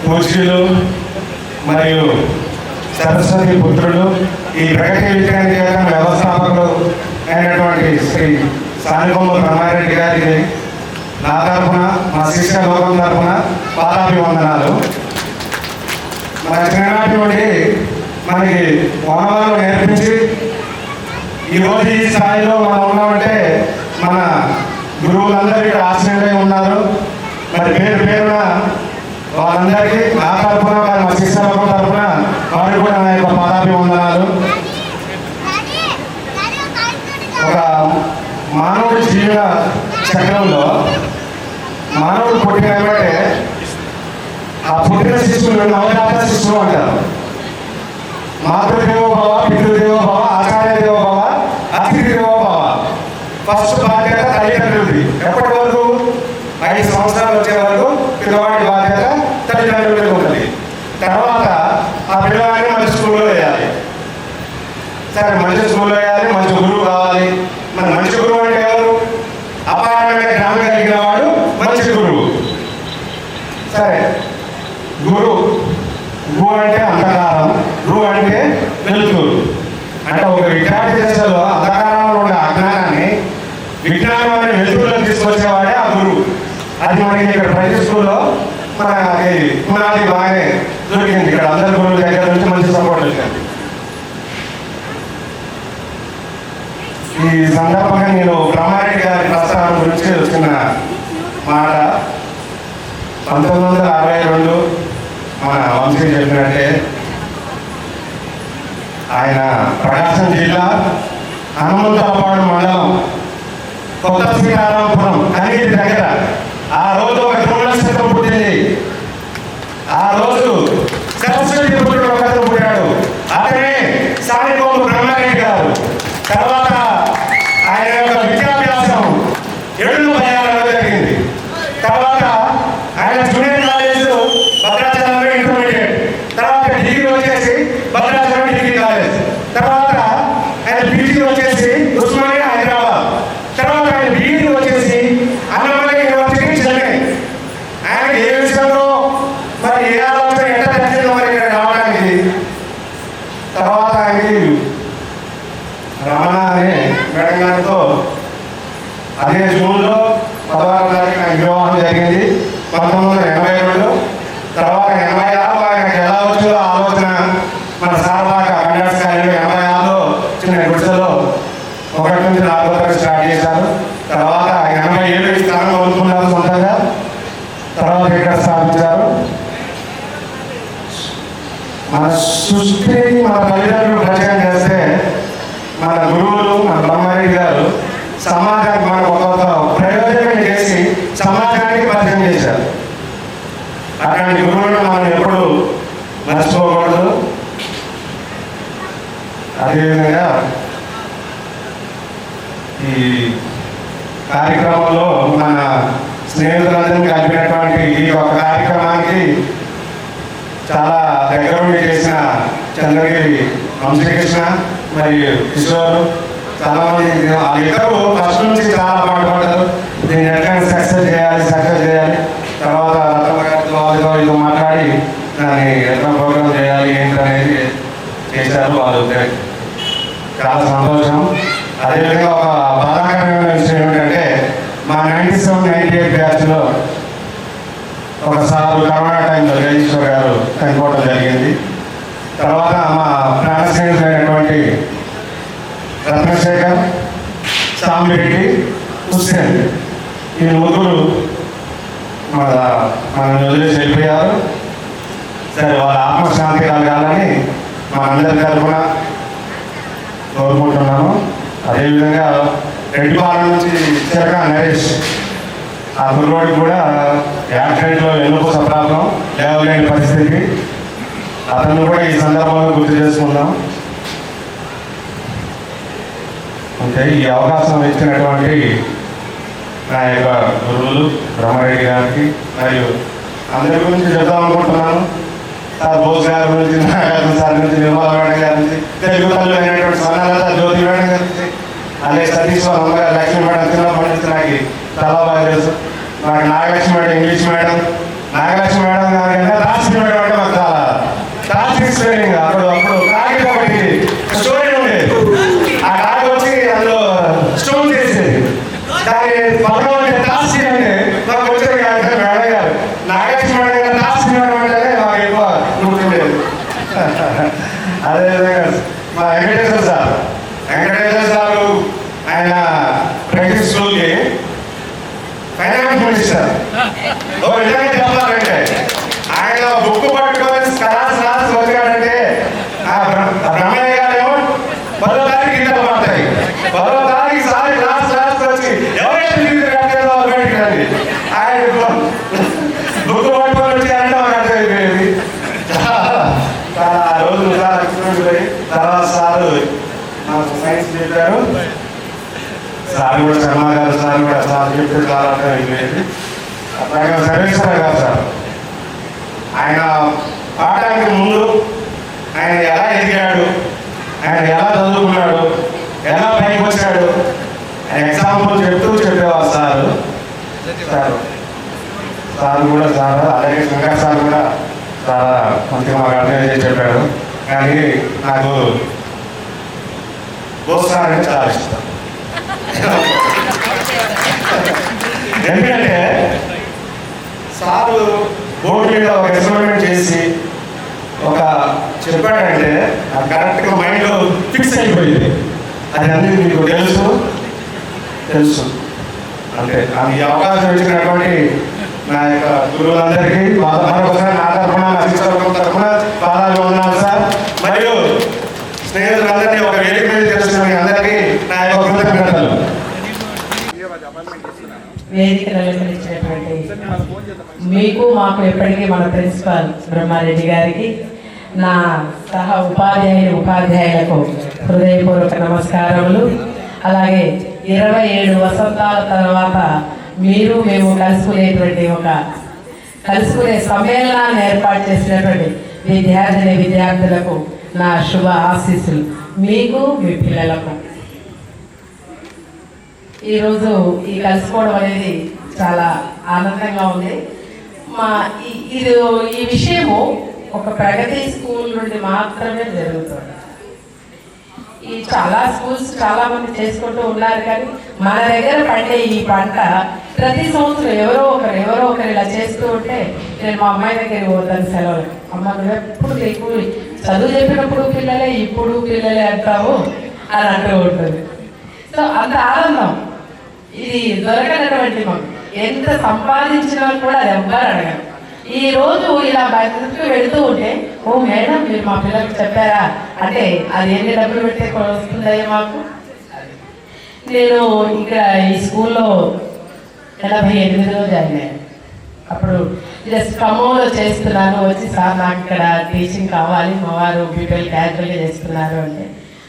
పూజ్యులు మరియు సరస్వతి పుత్రులు, ఈ ప్రగతి విజ్ఞాన కేంద్రం వ్యవస్థాపకులు అయినటువంటి శ్రీ సానికొమ్మ బ్రహ్మారెడ్డి గారికి నా తరఫున, మా శిక్షణ లోకం తరఫున పాదాభివందనాలు. మన చిన్ననాటి నుండి మనకి వనవాళ్ళు నేర్పించి ఈరోజు ఈ స్థాయిలో మనం ఉన్నామంటే మన గురువులందరూ ఇక్కడ ఆశ్రయంలో ఉన్నారు. మరి పేరు పేరున వాళ్ళందరికీ నా తరఫున, మా శిక్షణ లోకం తరఫున వారికి కూడా నా యొక్క పాదాభివందనాలు. ఒక మానవుడి జీవన చక్రంలో మానవుడు పుట్టినట్టే ఆ పుట్టిన శిశువులు నవజాత శిశువు అంటారు. మాతృదేవో భవ, పితృదేవో భవ, ఆచార్య దేవో భవ, అతిథి దేవో భవ. ఫస్ట్ బాధ్యత తల్లిదండ్రులది. ఎప్పటి వరకు 5 సంవత్సరాలు వచ్చే వరకు పిల్లవాడి బాధ్యత తల్లిదండ్రులకి ఉంటుంది. తర్వాత ఆ పిల్లవాడిని మంచి స్కూల్లో వేయాలి. సరే, మంచి స్కూల్లో వేయాలి, మంచి గురువు కావాలి. మన మంచి గురువు అంటే ఎవరు? అపారమైన జ్ఞానం కలిగిన వాడు మంచి గురువు. సరే, గురు అంటే అంధకారం, రు అంటే వెలుతురు. అంటే ఒక విద్యార్థి దశలో అంధకారంలో ఉండే అజ్ఞానాన్ని విజ్ఞానం అనే వెలుతురులో తీసుకొచ్చేవాడే ఆ గురువు. అది మనకి ఇక్కడ ప్రతి స్కూల్లో మనకి పునాది బాగానే దొరికింది. ఇక్కడ అందరి గురువుల దగ్గర నుంచి మంచి సపోర్ట్ వచ్చింది. ఈ సందర్భంగా నేను బ్రహ్మారెడ్డి గారి ప్రస్థానం గురించి వచ్చిన మాట 1962 మన వంశీ చెప్పినట్టే ఆయన ప్రకాశం జిల్లా హనుమంతపాడు మండలం కొత్త శ్రీకారాపురం కనిగిరి దగ్గర ఆ రోజు ఒక ధ్రువనక్షత్రం పుట్టింది. ఆ రోజు సరస్వతి పుట్టిన ఒకరు పుట్టాడు. అతనే సానికొమ్మ బ్రహ్మారెడ్డి గారు. తర్వాత ఆయన యొక్క విద్యాభ్యాసం 7 భయాలలో జరిగింది. తర్వాత ఆయన జూనియర్ కాలేజ్ భద్రాచలంలో ఇంటర్మీడియట్, తర్వాత డిగ్రీ వచ్చేసి భద్రాచలం డిగ్రీ కాలేజ్, తర్వాత ఆయన పీజీ వచ్చేసి ఉస్మానియా హైదరాబాద్, తర్వాత ఆయన బీఈడీ వచ్చేసి అన్నమయ్య యూనివర్సిటీ చెన్నై. ఆయన ఏ విషయంలో మరి ఏ ఆలోచన ఎట్లా జరిగిందో మరి ఇక్కడ రావడానికి. తర్వాత ఆయనకి రమణ అనే మేడం గారితో అదే జూన్లో 16వ తారీఖున ఆయన వివాహం జరిగింది 1982. తర్వాత 86లో ఆయనకు ఎలా వచ్చిందో ఆలోచన మన సార్వాక కండక్టర్స్ కాలేజీలో 86లో చిన్న గుడిసెలో 1 నుంచి 4 వరకు స్టార్ట్ చేశారు. తర్వాత 87 ఈ స్థానం కోరుకున్నారు సొంతంగా. తర్వాత ఇక్కడ స్థాపించారు. అదేవిధంగా ఈ కార్యక్రమంలో మన స్నేహితులందరినీ కలిపినటువంటి ఈ ఒక కార్యక్రమానికి చాలా దగ్గర ఉండి చేసిన చంద్రగిరి వంశీకృష్ణ మరియు కిషోర్ చాలామంది వాళ్ళిద్దరూ ఫస్ట్ నుంచి చాలా పాటుపడ్డారు. దీన్ని ఎట్లా సక్సెస్ చేయాలి తర్వాత వాళ్ళతో ఇది మాట్లాడి దాన్ని ఎట్లా ప్రోగ్రామ్ చేయాలి ఏంటి అనేది చేశారు. వాళ్ళు చాలా సంతోషం. అదేవిధంగా ఒక బాధాకరమైన విషయం ఏమిటంటే మా 97-98 బ్యాచ్లో ఒకసారి కరోనా టైంలో జగదీశ్వర్ గారు చనిపోవడం జరిగింది. తర్వాత మా ప్రాణ స్నేహితులైనటువంటి రత్నశేఖర్, సామిరెడ్డి, హుస్సేన్ ఈ ముగ్గురు మన వదిలేసి వెళ్ళిపోయారు. సరే వాళ్ళ ఆత్మశాంతి కలగాలని మనందరి తరఫున కోరుకుంటున్నాను. అదేవిధంగా రెడ్డిపాలెం నుంచి చిరకా నరేష్ ఆ కుర్రోడికి కూడా యాక్సిడెంట్లో వెన్నుపూస ప్రాబ్లం లేవలేని పరిస్థితి. అతను కూడా ఈ సందర్భంలో గుర్తు చేసుకుందాం. అంటే ఈ అవకాశం ఇచ్చినటువంటి నా యొక్క గురువులు బ్రహ్మారెడ్డి గారికి మరియు అందరి గురించి చెప్దాం అనుకుంటున్నాను. సార్ బోస్ గారి గురించి, నాగార్జున సార్ గురించి, నిర్మలా మేడం గారి నుంచి, తెలుగు తల్లి అయినటువంటి స్వర్ణలత జ్యోతి మేడం గారి నుంచి, అలాగే సతీష్ అమ్మ గారు, లక్ష్మీ మేడం చిన్నప్పటి నుంచి నాకు చాలా బాగా తెలుసు. నాకు Nagalakshmi madam English madam, Nagalakshmi madam గారి రాష్ట్రీయ మేడం అంటే మాకు చాలా రాష్ట్రీయ స్పెల్లింగ్ అప్పుడు కాకి ఒకటి స్టోరీ ఉండేది. ఆ కాకి వచ్చి అందులో స్టోన్ చేసేది, దాని పదం అంటే రాష్ట్రీ అంటే మాకు వచ్చేది కాదు మేడం గారు. నాగలక్ష్మి మేడం గారు రాష్ట్రీ మేడం అంటేనే మాకు ఎక్కువ గుర్తుండేది. అదేవిధంగా మా వెంకటేశ్వర సార్ ఆయన ప్రతి స్కూల్కి ఫైనాన్స్ మినిస్టర్. నిజంగా చెప్పాలంటే ఆయన బుక్ పట్టుకొని క్లాస్ వచ్చాడంటే బ్రహ్మయ్య గారేమో 10వ తారీఖు ఇంత పడతాయి. 10వ తారీఖు సారి క్లాస్ వచ్చి ఎవరైతే కట్టేదో బయటికి రండి. ఆయన బుక్ పట్టుకొని వచ్చారంటే మాకు అర్థమైపోయింది. ఆ రోజు చాలా ఎక్స్పెక్ట్ పోయి తర్వాత సారు నాకు సైన్స్ చెప్పారు. సార్ కూడా శర్మ గారు సార్ కూడా సార్ చెప్తే చాలా అర్థమైపోయింది. అట్లాగే సర్వేశ్వర గారు సార్ ఆయన పాఠానికి ముందు ఆయన ఎలా ఎదిగాడు, ఆయన ఎలా చదువుకున్నాడు, ఎలా పైకి వచ్చాడు ఎగ్జాంపుల్ చెప్పేవారు సార్ కూడా సార్ అలాగే శంకర్ సార్ కూడా చాలా మంచిగా మాకు అర్థం చేసి చెప్పాడు. కానీ నాకు బోస్ సార్ అంటే చాలా ఇష్టం. ఎందుకంటే సారు బోర్డు మీద ఒక ఎక్స్పెరిమెంట్ చేసి ఒక చెప్పాడంటే అది కరెక్ట్గా మైండ్లో ఫిక్స్ అయిపోయింది. అది అన్నీ మీకు తెలుసు. అంటే ఈ అవకాశం ఇచ్చినటువంటి నా యొక్క గురువులందరికీ మరొకసారి నా తరఫున, నా శిక్షకుల తరఫున పాదాలు వందనాలు సార్. మరియు స్నేహితులందరినీ ఒక వేదిక మీద తెలుస్తున్న మీ అందరికీ నా యొక్క కృతజ్ఞతలు. వేదికలు అలంకరించినటువంటి మీకు మాకు ఎప్పటికీ మన ప్రిన్సిపాల్ బ్రహ్మారెడ్డి గారికి, నా సహ ఉపాధ్యాయులకు హృదయపూర్వక నమస్కారములు. అలాగే 27 వసంతాల తర్వాత మీరు మేము కలుసుకునే సమ్మేళనాన్ని ఏర్పాటు చేసినటువంటి విద్యార్థులకు నా శుభ ఆశీస్సులు, మీకు మీ పిల్లలకు. ఈరోజు ఈ కలుసుకోవడం అనేది చాలా ఆనందంగా ఉంది. ఈ విషయము ఒక ప్రగతి స్కూల్ నుండి మాత్రమే జరుగుతుంది. ఈ చాలా స్కూల్స్ చాలా మంది చేసుకుంటూ ఉన్నారు, కానీ మన దగ్గర పండే ఈ పంట ప్రతి సంవత్సరం ఎవరో ఒకరు ఇలా చేస్తూ ఉంటే, నేను మా అమ్మాయి దగ్గరికి పోతాను సెలవులు, అమ్మ నువ్వు ఎప్పుడు నీకు చదువు చెప్పినప్పుడు పిల్లలే ఇప్పుడు పిల్లలే అంటావు అని అంటూ ఉంటుంది. సో అంత ఆనందం ఇది దొరకనటువంటి మాకు. ఎంత సంపాదించినా కూడా అది ఎవ్వరు అడగరు. ఈ రోజు ఇలా బయటకు వెళుతూ ఉంటే, ఓ మేడం మీరు మా పిల్లలకు చెప్పారా అంటే అది ఎన్ని డబ్బులు పెడితే వస్తుందయ్యా మాకు. నేను ఇక్కడ ఈ స్కూల్లో 88లో జాయిన్ అయ్యాను. అప్పుడు జస్ట్ ఖమ్మంలో చేస్తున్నాను. వచ్చి సార్ నాకు ఇక్కడ టీచింగ్ కావాలి, మా వారు బీపీఎల్ క్యాజువల్గా చేస్తున్నారు అంటే,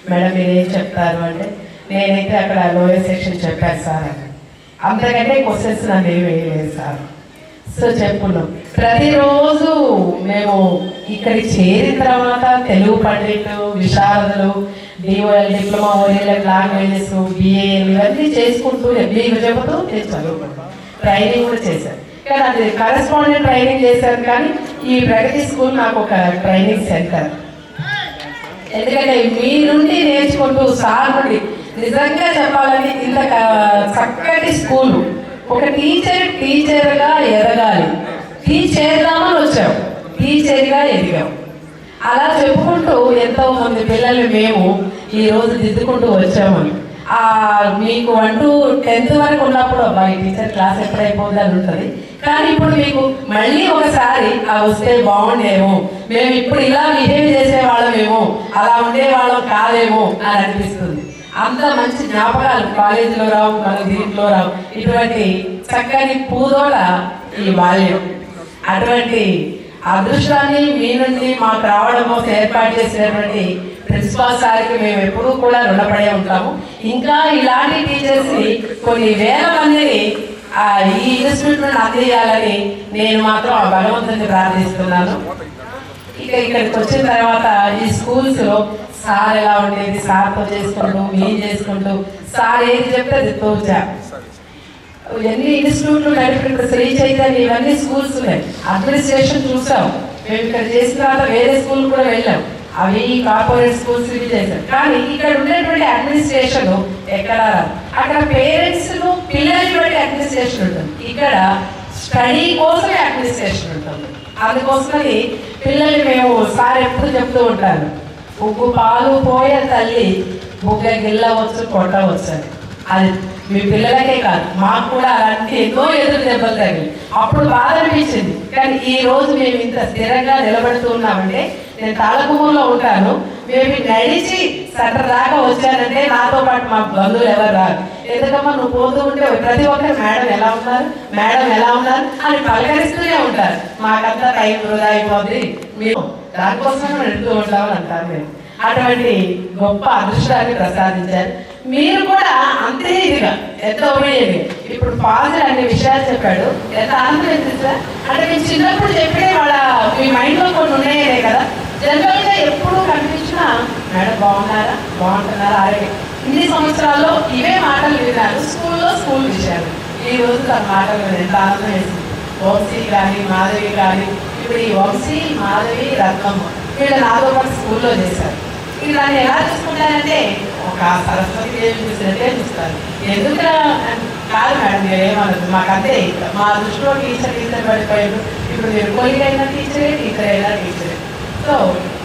మేడం మీరు ఏం చెప్తారు అంటే నేనైతే అక్కడ లోయర్ సెక్షన్ చెప్పాను సార్ అని. అంతకంటే క్వశ్చన్స్ నన్ను ఏమి వేయలేదు సార్. సో చెప్పున్నాం ప్రతిరోజు మేము ఇక్కడికి చేరిన తర్వాత తెలుగు పండితులు, విశారదులు, డిఓఎల్ డిప్లొమా ఓరియల్ లాంగ్వేజెస్, బిఏ ఇవన్నీ చేసుకుంటూ మీకు చెబుతూ నేను చదువుకుంటాను. ట్రైనింగ్ కూడా చేశాను, కానీ అది కరెస్పాండెంట్ ట్రైనింగ్ చేశాను. కానీ ఈ ప్రగతి స్కూల్ నాకు ఒక ట్రైనింగ్ సెంటర్. ఎందుకంటే మీ నుండి నేర్చుకుంటూ సార్ నుండి నిజంగా చెప్పాలని ఇంత చక్కటి స్కూలు. ఒక టీచర్గా ఎదగాలి, టీచ్ చేద్దామని వచ్చాం, టీచర్గా ఎదిగాం. అలా చెప్పుకుంటూ ఎంతో మంది పిల్లల్ని మేము ఈరోజు దిద్దుకుంటూ వచ్చామని. మీకు 1 to 10th వరకు ఉన్నప్పుడు అబ్బాయి టీచర్ క్లాస్ ఎప్పుడైపోతుందని ఉంటుంది. కానీ ఇప్పుడు మీకు మళ్ళీ ఒకసారి వస్తే బాగుండేమో, మేము ఇప్పుడు ఇలా బిహేవ్ చేసేవాళ్ళమేమో, అలా ఉండేవాళ్ళం కాదేమో అని అనిపిస్తుంది. అంత మంచి జ్ఞాపకాలు కాలేజీలో రావు, మన దీంట్లో రావు. ఇటువంటి చక్కని పూదోళ ఈ బాల్యం. అటువంటి అదృష్టాన్ని మీ నుండి మాకు రావడం కోసం ఏర్పాటు చేసినటువంటి ప్రిన్సిపాల్ సార్కి మేము ఎప్పుడూ కూడా రుణపడే ఉంటాము. ఇంకా ఇలాంటి టీచర్స్ని కొన్ని వేల మందిని ఈ ఇన్స్టిట్యూట్ నుండి అందించాలని నేను మాత్రం ఆ భగవంతుని ప్రార్థిస్తున్నాను. ఇక్కడికి వచ్చిన తర్వాత ఈ స్కూల్స్లో సార్ ఎలా ఉండేది, సార్తో చేసుకుంటూ ఏం చేసుకుంటూ సార్ ఏది చెప్తే అది తోచా. ఎన్ని ఇన్స్టిట్యూట్లు నడిపి శ్రీ చైతన్య ఇవన్నీ స్కూల్స్ ఉన్నాయి. అడ్మినిస్ట్రేషన్ చూసాం మేము. ఇక్కడ చేసిన తర్వాత వేరే స్కూల్ కూడా వెళ్ళాం, అవి కార్పొరేట్ స్కూల్స్ ఇవి చేశాం. కానీ ఇక్కడ ఉండేటువంటి అడ్మినిస్ట్రేషన్ ఎక్కడ అక్కడ పేరెంట్స్ పిల్లల్ని బట్టి అడ్మినిస్ట్రేషన్ ఉంటుంది, ఇక్కడ స్టడీ కోసమే అడ్మినిస్ట్రేషన్ ఉంటుంది. అందుకోసమని పిల్లల్ని మేము సార్ ఎప్పుడు చెప్తూ ఉంటాను, ఉగ్గు పాలు పోయే తల్లి బుగ్గ గిల్లవచ్చు కొట్టవచ్చు అని. అది మీ పిల్లలకే కాదు మాకు కూడా అలాంటి ఎన్నో ఎదురు దెబ్బలు తగిలి అప్పుడు బాధ అనిపించింది. కానీ ఈ రోజు మేము ఇంత స్థిరంగా నిలబడుతూ ఉన్నామంటే, నేను తాళగుమ్మలో ఉంటాను, మేము నడిచి సెంటర్ దాకా వచ్చానంటే నాతో పాటు మా బంధువులు ఎవరు రారు. ఎందుకమ్మా నువ్వు పోతూ ఉంటే ప్రతి ఒక్కరు మేడం ఎలా ఉన్నారు, మేడం ఎలా ఉన్నారు అని పలకరిస్తూనే ఉంటారు. మాకంతా టైం వృధా అయిపోద్ది, మేము దానికోసమే వెళ్తూ ఉంటామని అంటారు. మేము అటువంటి గొప్ప అదృష్టాన్ని ప్రసాదించారు. మీరు కూడా అంతే ఇదిగా ఎంత ఒబీడియంట్గా ఇప్పుడు ఫాదర్ అనే విషయాలు చెప్పాడు, ఎంత ఆనందం ఎంత సార్. అంటే మేము చిన్నప్పుడు చెప్పే వాళ్ళ మీ మైండ్లో కొన్ని ఉన్నాయనే కదా. జనరల్గా ఎప్పుడు కనిపించినా మేడం బాగున్నారా, బాగుంటున్నారా, అలాగే ఇన్ని సంవత్సరాల్లో ఇవే మాటలు విన్నారు స్కూల్లో, స్కూల్ విషయాలు. ఈ రోజు తన మాటలు ఎంత ఆనందం వేసింది. వంశీ కానీ మాధవి కానీ, ఇప్పుడు ఈ వంశీ, మాధవి, రత్నమ్మ వీళ్ళు నాతో పాటు స్కూల్లో చేశారు. దాన్ని ఎలా చూసుకుంటారంటే ఒక సరస్వతి దేవి చూసినట్టే చూస్తారు. ఎందుకు కాదు మేడం మీరు ఏమన్నది మాకంతే, మా దృష్టిలో టీచర్ పడిపోయారు. ఇప్పుడు మీరు కొలిగ్ అయినా టీచరే, టీచర్ అయినా టీచరే. సో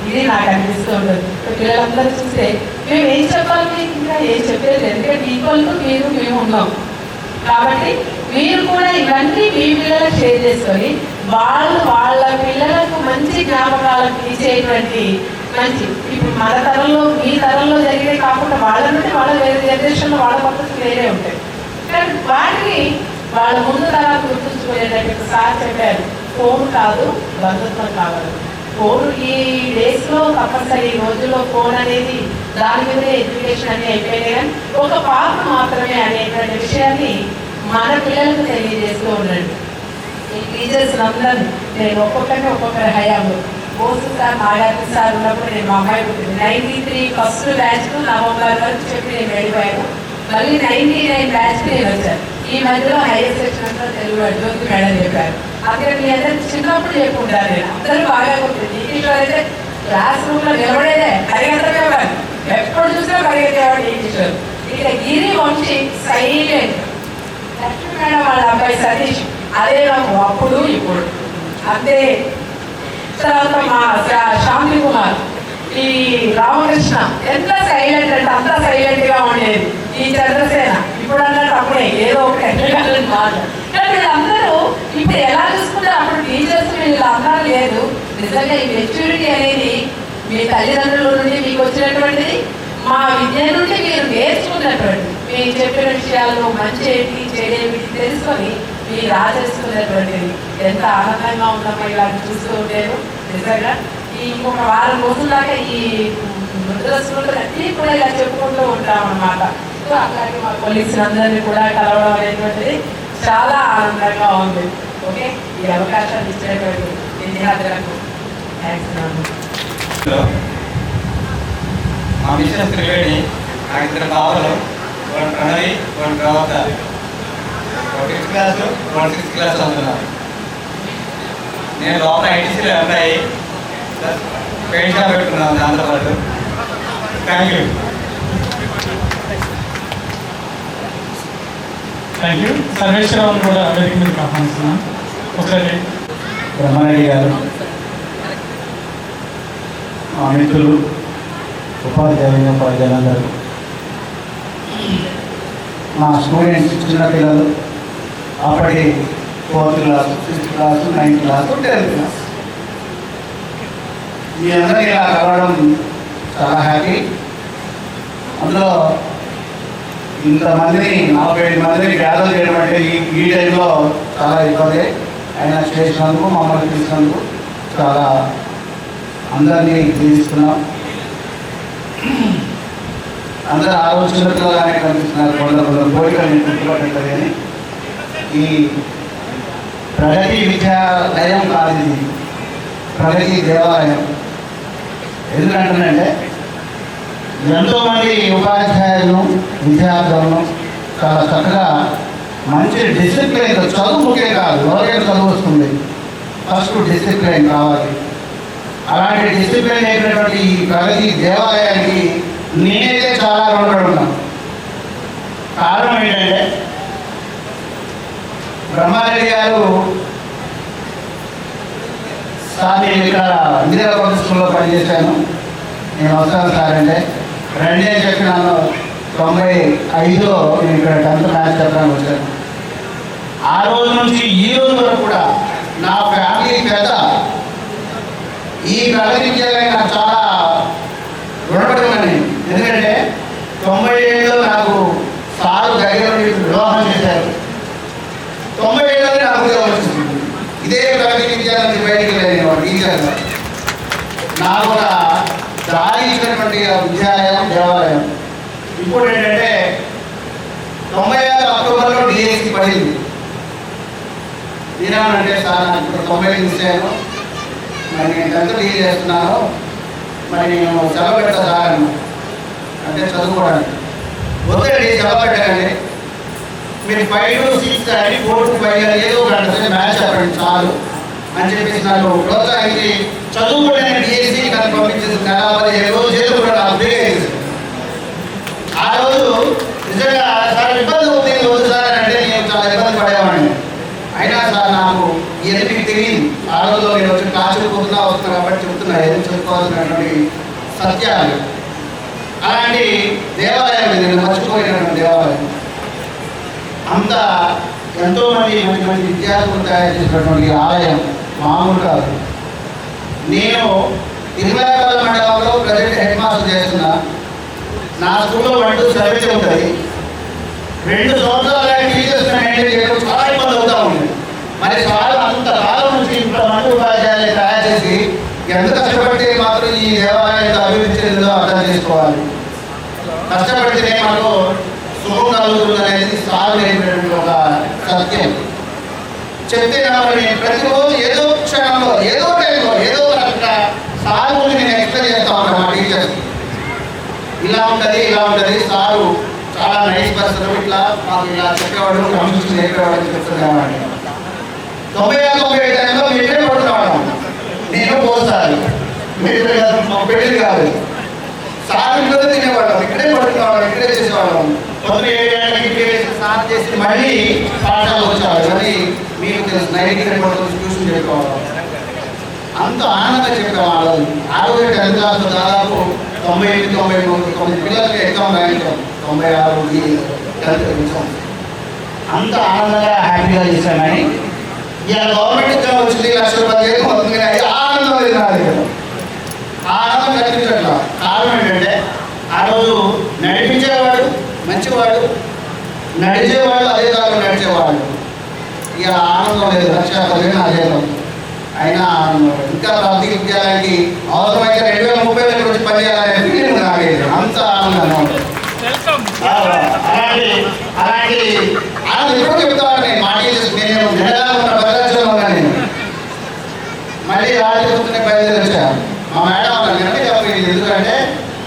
ఇది నాకు అనిపిస్తూ ఉంటుంది. పిల్లలందరూ చూస్తే మేము ఏం చెప్పాలి, మీకు ఇంకా ఏం చెప్పలేదు. ఎందుకంటే ఈక్వల్గా మీరు మేము ఉన్నాం కాబట్టి మీరు కూడా ఇవన్నీ మీ పిల్లలకు షేర్ చేసుకొని వాళ్ళ పిల్లలకు మంచి జ్ఞాపకాలకు ఇచ్చేటువంటి మంచి, ఇప్పుడు మన తరంలో మీ తరంలో జరిగే కాకుండా వాళ్ళ నుండి వాళ్ళ వేరే జనరేషన్లో వాళ్ళ పద్ధతులు వేరే ఉంటాయి. కానీ వాటిని వాళ్ళ ముందు తరాలు గుర్తుంచుకునేటట్టు సార్ చెప్పారు, ఫోన్ కాదు బంధుత్వం కావాలి. ఫోన్ ఈ డేస్లో తప్పనిసరి, ఈ రోజుల్లో ఫోన్ అనేది దాని మీదే ఎడ్యుకేషన్ అని అయిపోయినాయి. కానీ ఒక పాత్ర మాత్రమే అనేటువంటి విషయాన్ని మన పిల్లలకు తెలియజేస్తూ ఉండండి. ఈ టీచర్స్ అందరూ నేను ఒక్కొక్కరి హయాంలో బోసు సార్, నాగార్జున సార్ ఉన్నప్పుడు నేను మా అమ్మాయి పుట్టింది 93 ఫస్ట్ బ్యాచ్ నవంబర్ వరకు చెప్పి నేను వెళ్ళిపోయాను. మళ్ళీ 99 బ్యాచ్కి నేను వచ్చాను. ఈ మధ్యలో హైయర్ సెక్షన్ అంతా తెలుగు జ్యోతి మేడం చెప్పారు. అక్కడ మీ అందరూ చిన్నప్పుడు చెప్పుకుంటారు, నేను అందరూ బాగా ఉంటుంది. ఇంగ్లీష్లో అయితే క్లాస్ రూమ్లో నిలబడేదే పరిగెత్తమే వారు, ఎప్పుడు చూసినా పరిగెత్తేవాడు ఇంగ్లీష్లో. ఇక్కడ గిరి వంశీ సైలెంట్, లక్ష్మీ మేడం వాళ్ళ అబ్బాయి సతీష్ అదే నాకు అప్పుడు ఇప్పుడు అంతే. తర్వాత మా శాంతి కుమార్, ఈ రామకృష్ణ ఎంత సైలెంట్ అంటే అంత సైలెంట్గా ఉండేది. ఈ చంద్రసేన ఇప్పుడు అన్నట్టు అప్పుడే ఏదో ఒకటి మాట. కానీ వీళ్ళందరూ ఇప్పుడు ఎలా చూసుకుంటారు, అప్పుడు టీచర్స్ వీళ్ళందరూ లేదు. నిజంగా ఈ మెచ్యూరిటీ అనేది మీ తల్లిదండ్రుల నుండి మీకు వచ్చినటువంటిది, మా విద్య నుండి మీరు నేర్చుకున్నటువంటి, మీరు చెప్పిన విషయాల్లో మంచి ఏంటి చెడేమిటి తెలుసుకొని మీరు ఆచరిస్తున్నటువంటిది ఎంత ఆనందంగా ఉందమ్మా ఇలా చూస్తూ ఉండేది. నిజంగా ఈ ఇంకొక వారం రోజుల దాకా ఈ అందులో స్కూల్లో అన్నీ కూడా ఇలా చెప్పుకుంటూ ఉంటాం అన్నమాట. సో అట్లాగే మా కొలీగ్స్ అందరినీ కూడా కలవడం అనేటువంటిది చాలా ఆనందంగా ఉంది. ఓకే, ఈ అవకాశాన్ని ఇచ్చినటువంటి విద్యార్థులకు థ్యాంక్స్. మా మిషన్ త్రివేణి నాకు ఇద్దరు బావలు, వాళ్ళు ప్రణవి, వాళ్ళు ప్రవత, 5th క్లాసు, 6th క్లాస్ చదువుతున్నారు. నేను లోపల ఐటీసీలో ఎంప్లాయీ, పెయింట్ షాప్ పెట్టుకున్నాను దాంతోపాటు. Thank you. Thank you. Sarveswararao కూడా వేదిక మీద ఆహ్వానిస్తున్నాను. ఒకసారి బ్రహ్మారెడ్డి గారు, మా మిత్రులు, ఉపాధ్యాయులందరూ, మా స్టూడెంట్స్, చిన్నపిల్లలు, అప్పటి 4th class, 6th class, 9th class, 10th class, మీ అందరికీ ఇలా కలవడం చాలా హ్యాపీ. అందులో ఇంతమందిని 45 మందిని గ్యాదర్ చేయడం అంటే ఈ టైంలో చాలా ఇబ్బంది. ఆయన చేసినందుకు, మమ్మల్ని తీసినందుకు చాలా అందరినీ జీవిస్తున్నాం. అందరూ ఆలోచనలుగానే కనిపిస్తున్నారు. కొందరు కోరికలు గుర్తుపట్టలేదు అని. ఈ ప్రగతి విద్యాలయం కాదు, ఇది ప్రగతి దేవాలయం. ఎందుకంటే ఎంతోమంది ఉపాధ్యాయులను, విద్యార్థులను చాలా చక్కగా మంచి డిసిప్లిన్, చదువు ముఖ్యం కాదు, ఎవరికైనా చదువు వస్తుంది, ఫస్ట్ డిసిప్లిన్ కావాలి. అలాంటి డిసిప్లిన్ అయినటువంటి ఈ ప్రగతి దేవాలయానికి నేనైతే చాలా రుణపడి ఉన్నాను. కారణం ఏంటంటే బ్రహ్మారెడ్డి గారు సార్, నేను ఇక్కడ ఇందిరా పబ్లిక్ స్కూల్లో పనిచేశాను, నేను వస్తాను సార్ అంటే రండి అని చెప్పి నన్ను 95లో నేను ఇక్కడ 10th మ్యాథ్స్ చెప్పడానికి వచ్చాను. ఆ రోజు నుంచి ఈ రోజు వరకు కూడా నా ఫ్యామిలీ పెద్ద ఈ ప్రగతి విద్యాలయం నాకు చాలా రుణపడి ఉన్నాను. ఎందుకంటే 97లో నాకు సారు దగ్గర వివాహం చేశారు. 97లోనే నాకు ఉద్యోగం వచ్చింది. ఇదే ప్రగతి విద్యాలయం బయటికి వెళ్ళేవాడు టీచర్గా. నాకు ఒక దారి ఇచ్చినటువంటి విద్యాలయం, దేవాలయం. ఇప్పుడు ఏంటంటే 96 అక్టోబర్లో డిఎస్సి పడింది. నేనేమనంటే సార్, నాకు ఇప్పుడు 90 ఇచ్చాను, మరి నేను 10th డీల్ చేస్తున్నాను, మరి నేను సెలవు పెడతా సార్ అంటే చదువుకోవడానికి. వద్దండి, సెలవు పెట్టకండి, మీరు 5 to 6 అని 4 to 5 అని ఏదో ఒక అంటే మ్యాథ్స్ చెప్పండి చాలు అని చెప్పేసి నాకు ప్రోత్సహించి చదువుకోవడానికి డిఎస్సి కానీ పంపించేసి 15 రోజులు కూడా నాకు తెలియదు. ఆ రోజు నిజంగా సార్ ఇబ్బంది అవుతుంది రోజు సార్ అంటే నేను చాలా ఇబ్బంది పడేవాడిని. అయినా సార్ నాకు ఇవన్నీ మీకు తెలియదు. ఆ రోజులో నేను వచ్చి క్లాసులు వస్తున్నా కాబట్టి చెప్తున్నా ఏదో చెప్పుకోవాల్సినటువంటి సత్యాలు. అలాంటి దేవాలయం ఇది, నేను మర్చిపోయినటువంటి దేవాలయం. అంత ఎంతోమంది మంచి మంచి విద్యార్థులు తయారు చేసినటువంటి ఆలయం మామూలు కాదు. నేను తిరుమలపాలెం మండలంలో ప్రజెంట్ హెడ్ మాస్టర్ చేస్తున్నా. నా స్కూల్లో 1 to 7 ఉంటుంది. 2 సంవత్సరాల టీచర్స్ మెయింటైన్ చేయడం చాలా ఇబ్బంది అవుతూ ఉంది. మరి చాలా అంత కాలం నుంచి ఇంతమంది ఉపాధ్యాయులు తయారు చేసి ఎంత కష్టపడితే మాత్రం ఈ దేవాలయాన్ని అభివృద్ధి చెందిందో అర్థం చేసుకోవాలి. కష్టపడితేనే మనకు శుభం కలుగుతుంది అనేది సార్ నేర్పినటువంటి ఒక సత్యం. చెప్తే కాబట్టి ప్రతిరోజు ఏదో క్షణంలో, ఏదో టైంలో, ఏదో రకంగా సార్ గురించి నేను ఎక్స్ప్లెయిన్ చేస్తా ఉంటాను మా టీచర్స్. ఇలా ఉంటుంది సారు చాలా నైస్ పర్సన్, ఇట్లా మాకు ఇలా చెప్పేవాడు, క్రమశిక్షణ నేర్పేవాడు చెప్తున్నాడు. 96-97 టైంలో మీ ఇక్కడే పడుతున్నాడు, నేను పోసారు మీరు పెళ్ళి కాదు. సార్ ఇంట్లో తినేవాళ్ళం, ఇక్కడే పడుతున్నాడు, ఇక్కడే చేసేవాళ్ళం. 7 ఏళ్ళకి స్నానం చేసి మళ్ళీ పాఠశాలకు వచ్చేవాడు. మళ్ళీ మీకు తెలుసు, 9 పడుతుంది, ట్యూషన్ చేసుకోవాలి. అంత ఆనందంగా చెప్పేవాళ్ళు. ఆ రోజు 10th క్లాస్లో దాదాపు 98-99 పిల్లలకి ఎగ్జామ్ రాయించాం. 96 ఎగ్జామ్ అంత ఆనందంగా హ్యాపీగా చేశామని. ఇలా గవర్నమెంట్ ఉద్యోగం వచ్చింది, 1 లక్ష రూపాయలు మొత్తం ఆనందం లేదు నా దగ్గర. ఆనందం కనిపించట్లా. కారణం ఏంటంటే ఆ రోజు నడిపించేవాడు మంచివాడు, నడిచేవాడు అదే కాలం నడిచేవాడు. ఇక ఆనందం లేదు. 1,10,000 నా జీతం. అయినా ఇంకా ప్రాథమిక విద్యాలయానికి అవసరమైతే 2030 వచ్చి పనిచేయాలనే ఫీలింగ్ నాకైతే అంత ఆనందంగా ఉంటుంది. అలాంటి ఆనందం ఎప్పుడు చెప్తాను నేను మాట నేను జనగా ఉన్న భద్రాచలంలో నేను మళ్ళీ రాజకీయ బయలుదేరి వచ్చాను. మా మేడం అన్నారు చెప్పలేదు, ఎందుకంటే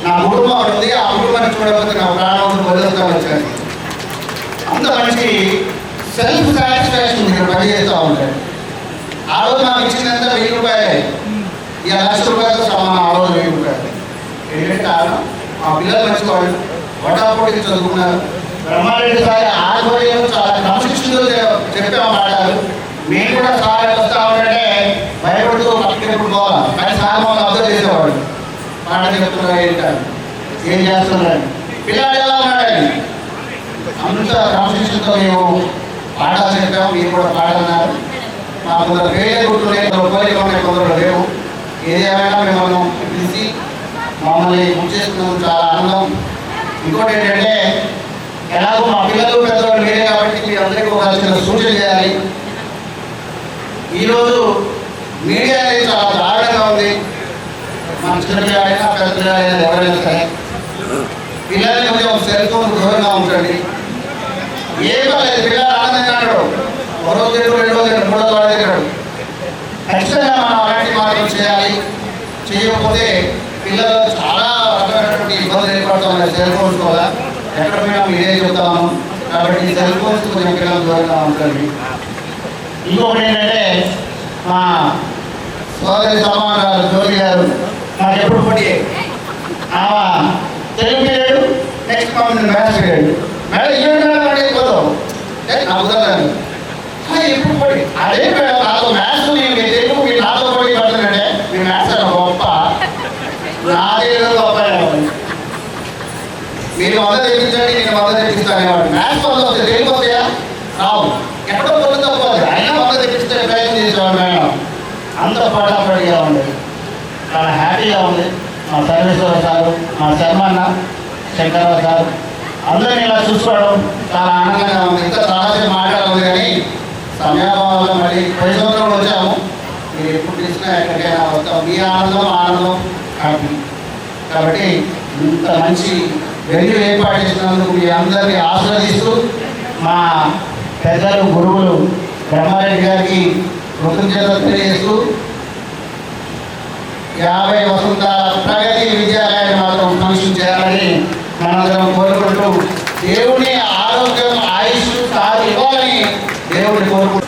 నా కుటుంబం ఉంది, ఆ కుటుంబాన్ని చూడకపోతే నా ప్రాణం వదులుతాను వచ్చాను. అంత మంచి సెల్ఫ్ సాటిస్ఫాక్షన్ ఇక్కడ పనిచేస్తూ ఉంటాడు. ఆ రోజు నాకు ఇచ్చిందంతా 1000 రూపాయలే, ఇక 1,00,000 రూపాయలతో సమానం. ఆ రోజు 1000 రూపాయలు. ఏంటంటే కారణం మా పిల్లలు మంచివాళ్ళు, వటాపోటీ చదువుకున్నారు. బ్రహ్మారెడ్డి సార్ ఆధ్వర్యం చాలా క్రమశిక్షణతో చెప్పే మాట్లాడారు. మేము కూడా సార్ వస్తా ఉంటే భయపడుతూ పక్కకి ఎప్పుడు పోవాలి, కానీ సార్ మమ్మల్ని అబ్జర్వ్ చేసేవాడు. పాటలు చెప్తున్నారు, ఏంటారు, ఏం చేస్తున్నారు, పిల్లాడు ఎలా ఉన్నాడని అంత క్రమశిక్షణతో మేము పాఠాలు చెప్పాము. మీరు కూడా పాటన్నారు. మా కొందరు పేరే గుర్తున్నాయి, కోరిక ఉన్నాయి, కొందరు లేవు. ఏదేమైనా మిమ్మల్ని పిలిచి మమ్మల్ని బుక్ చేసుకున్నందుకు చాలా ఆనందం. ఇంకోటి ఏంటంటే ఎలాగో మా పిల్లలు పెద్దవాళ్ళు మీరే కాబట్టి మీ అందరికీ ఒక చిన్న సూచన చేయాలి. ఈరోజు మీడియా అనేది చాలా దారుణంగా ఉంది. మన చిన్నపిల్లలైనా పెద్ద పిల్లలైనా ఎవరైనా సరే పిల్లల్ని కొంచెం సెల్ ఫోన్ దూరంగా ఉంచండి. ఏం పర్లేదు, పిల్లలు ఆనందంగా అన్నాడు, ఒక రోజు 2 రోజులు 3 రోజులు దగ్గరాడు. ఖచ్చితంగా మనం అలాంటి మార్పులు చేయాలి. చేయకపోతే పిల్లలు చాలా రకమైనటువంటి ఇబ్బందులు ఏర్పడుతున్నాయి సెల్ ఫోన్స్ వల్ల. ఎక్కడ మేము ఇదే చెప్తాము కాబట్టి సెల్ ఫోన్స్ కొంచెం పిల్లలు దూరంగా ఉంటుంది. ఇంకొకటి ఏంటంటే మా సోదరి సమానాలు జ్యోతి గారు నాకు ఎప్పుడు పోటీ Telugu period, next month maths period. Madam ఇవ్వండి పోదాం నాకు కుదరదు. ఎప్పుడు పోటీ అదే మేడం, నాతో మ్యాథ్స్ నేను తెలుగు మీరు నాతో పోటీ పడుతుందంటే మీ మ్యాథ్స్ అన్న గొప్ప, నాదే గొప్ప. మీరు మొదలు తెప్పించండి, నేను మొదలు తెప్పిస్తాను. మ్యాథ్స్ మొదలు వస్తాయి, తెలుగు వస్తాయా రావు, ఎక్కడో పొద్దు తప్పదు. అయినా మొదలు తెప్పిస్తే ప్రయత్నం చేసేవాడు మేడం. అంత పటాపడిగా ఉండేది, చాలా హ్యాపీగా ఉంది. మా సర్వేశ్వర సారు, మా శర్మన్న, శంకరరావు సారు అందరినీ ఇలా చూసుకోవడం చాలా ఆనందంగా ఉంది. ఇంకా చాలాసేపు మాట్లాడాలి కానీ సమయాభావంలో మళ్ళీ 10 సంవత్సరాలు వచ్చాము. మీరు ఎప్పుడు తీసినా ఎక్కడికైనా వస్తాం. మీ ఆనందం హ్యాపీ. కాబట్టి ఇంత మంచి వెన్యూ ఏర్పాటు చేసినందుకు మీ అందరినీ ఆశీర్వదిస్తూ మా పెద్దలు గురువులు బ్రహ్మారెడ్డి గారికి కృతజ్ఞతలు తెలియజేస్తూ 50 వసంతాల ప్రగతి విద్యాలయాన్ని మాత్రం ఫంక్షన్ చేయాలని మనందరం కోరుకుంటూ దేవుని ఆరోగ్యం ఆయుష్ సాధి ఇవ్వాలని దేవుడిని కోరుకుంటూ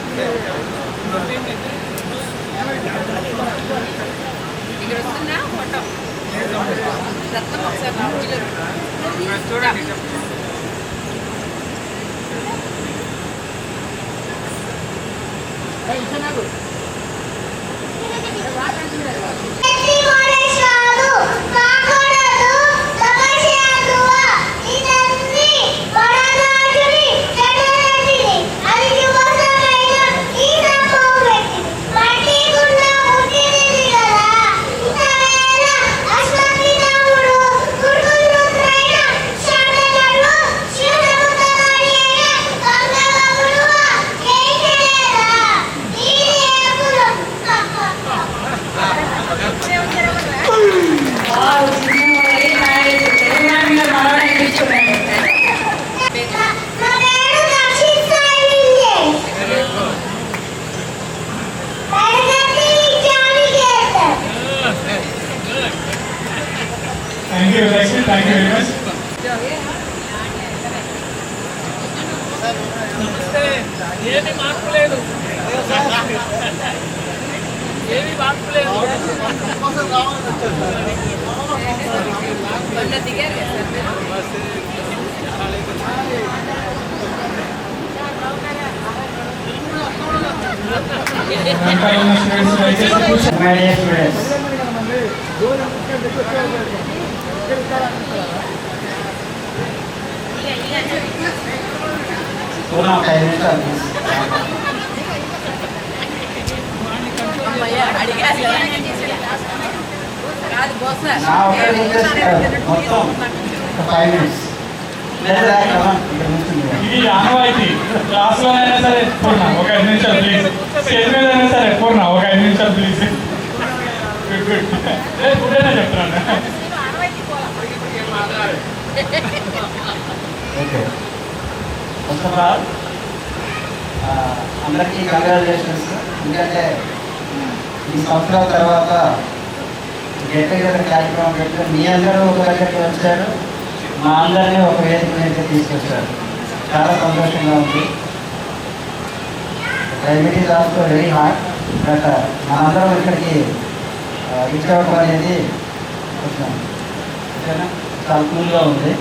Thank you very much. ఏమి మార్పు లేదు. మొత్తం 5 minutes. ఇది ఆనవాయితీ. క్లాస్లోనైనా సరే పూర్ణ ఒక 5 నిమిషాలు ప్లీజ్. స్టేజ్ మీద అయినా సరే పూర్ణ ఒక 5 నిమిషాలు ప్లీజ్. గుడ్ గుడ్ అనే చెప్తున్నాను. ఓకే, ఫస్ట్ ఆఫ్ ఆల్ అందరికీ కంగ్రాచులేషన్స్. ఎందుకంటే ఈ సంవత్సరాల తర్వాత గెట్ టుగెదర్ కార్యక్రమం పెట్టి మీ అందరూ ఒక దగ్గరికి వచ్చారు, మా అందరినీ ఒక వేదిక మీద తీసుకొచ్చారు. చాలా సంతోషంగా ఉంది. Climate is also very hot, but మనందరం ఇక్కడికి రీచ్ అవ్వడం అనేది కొంచెం చాలా కూల్గా ఉంది.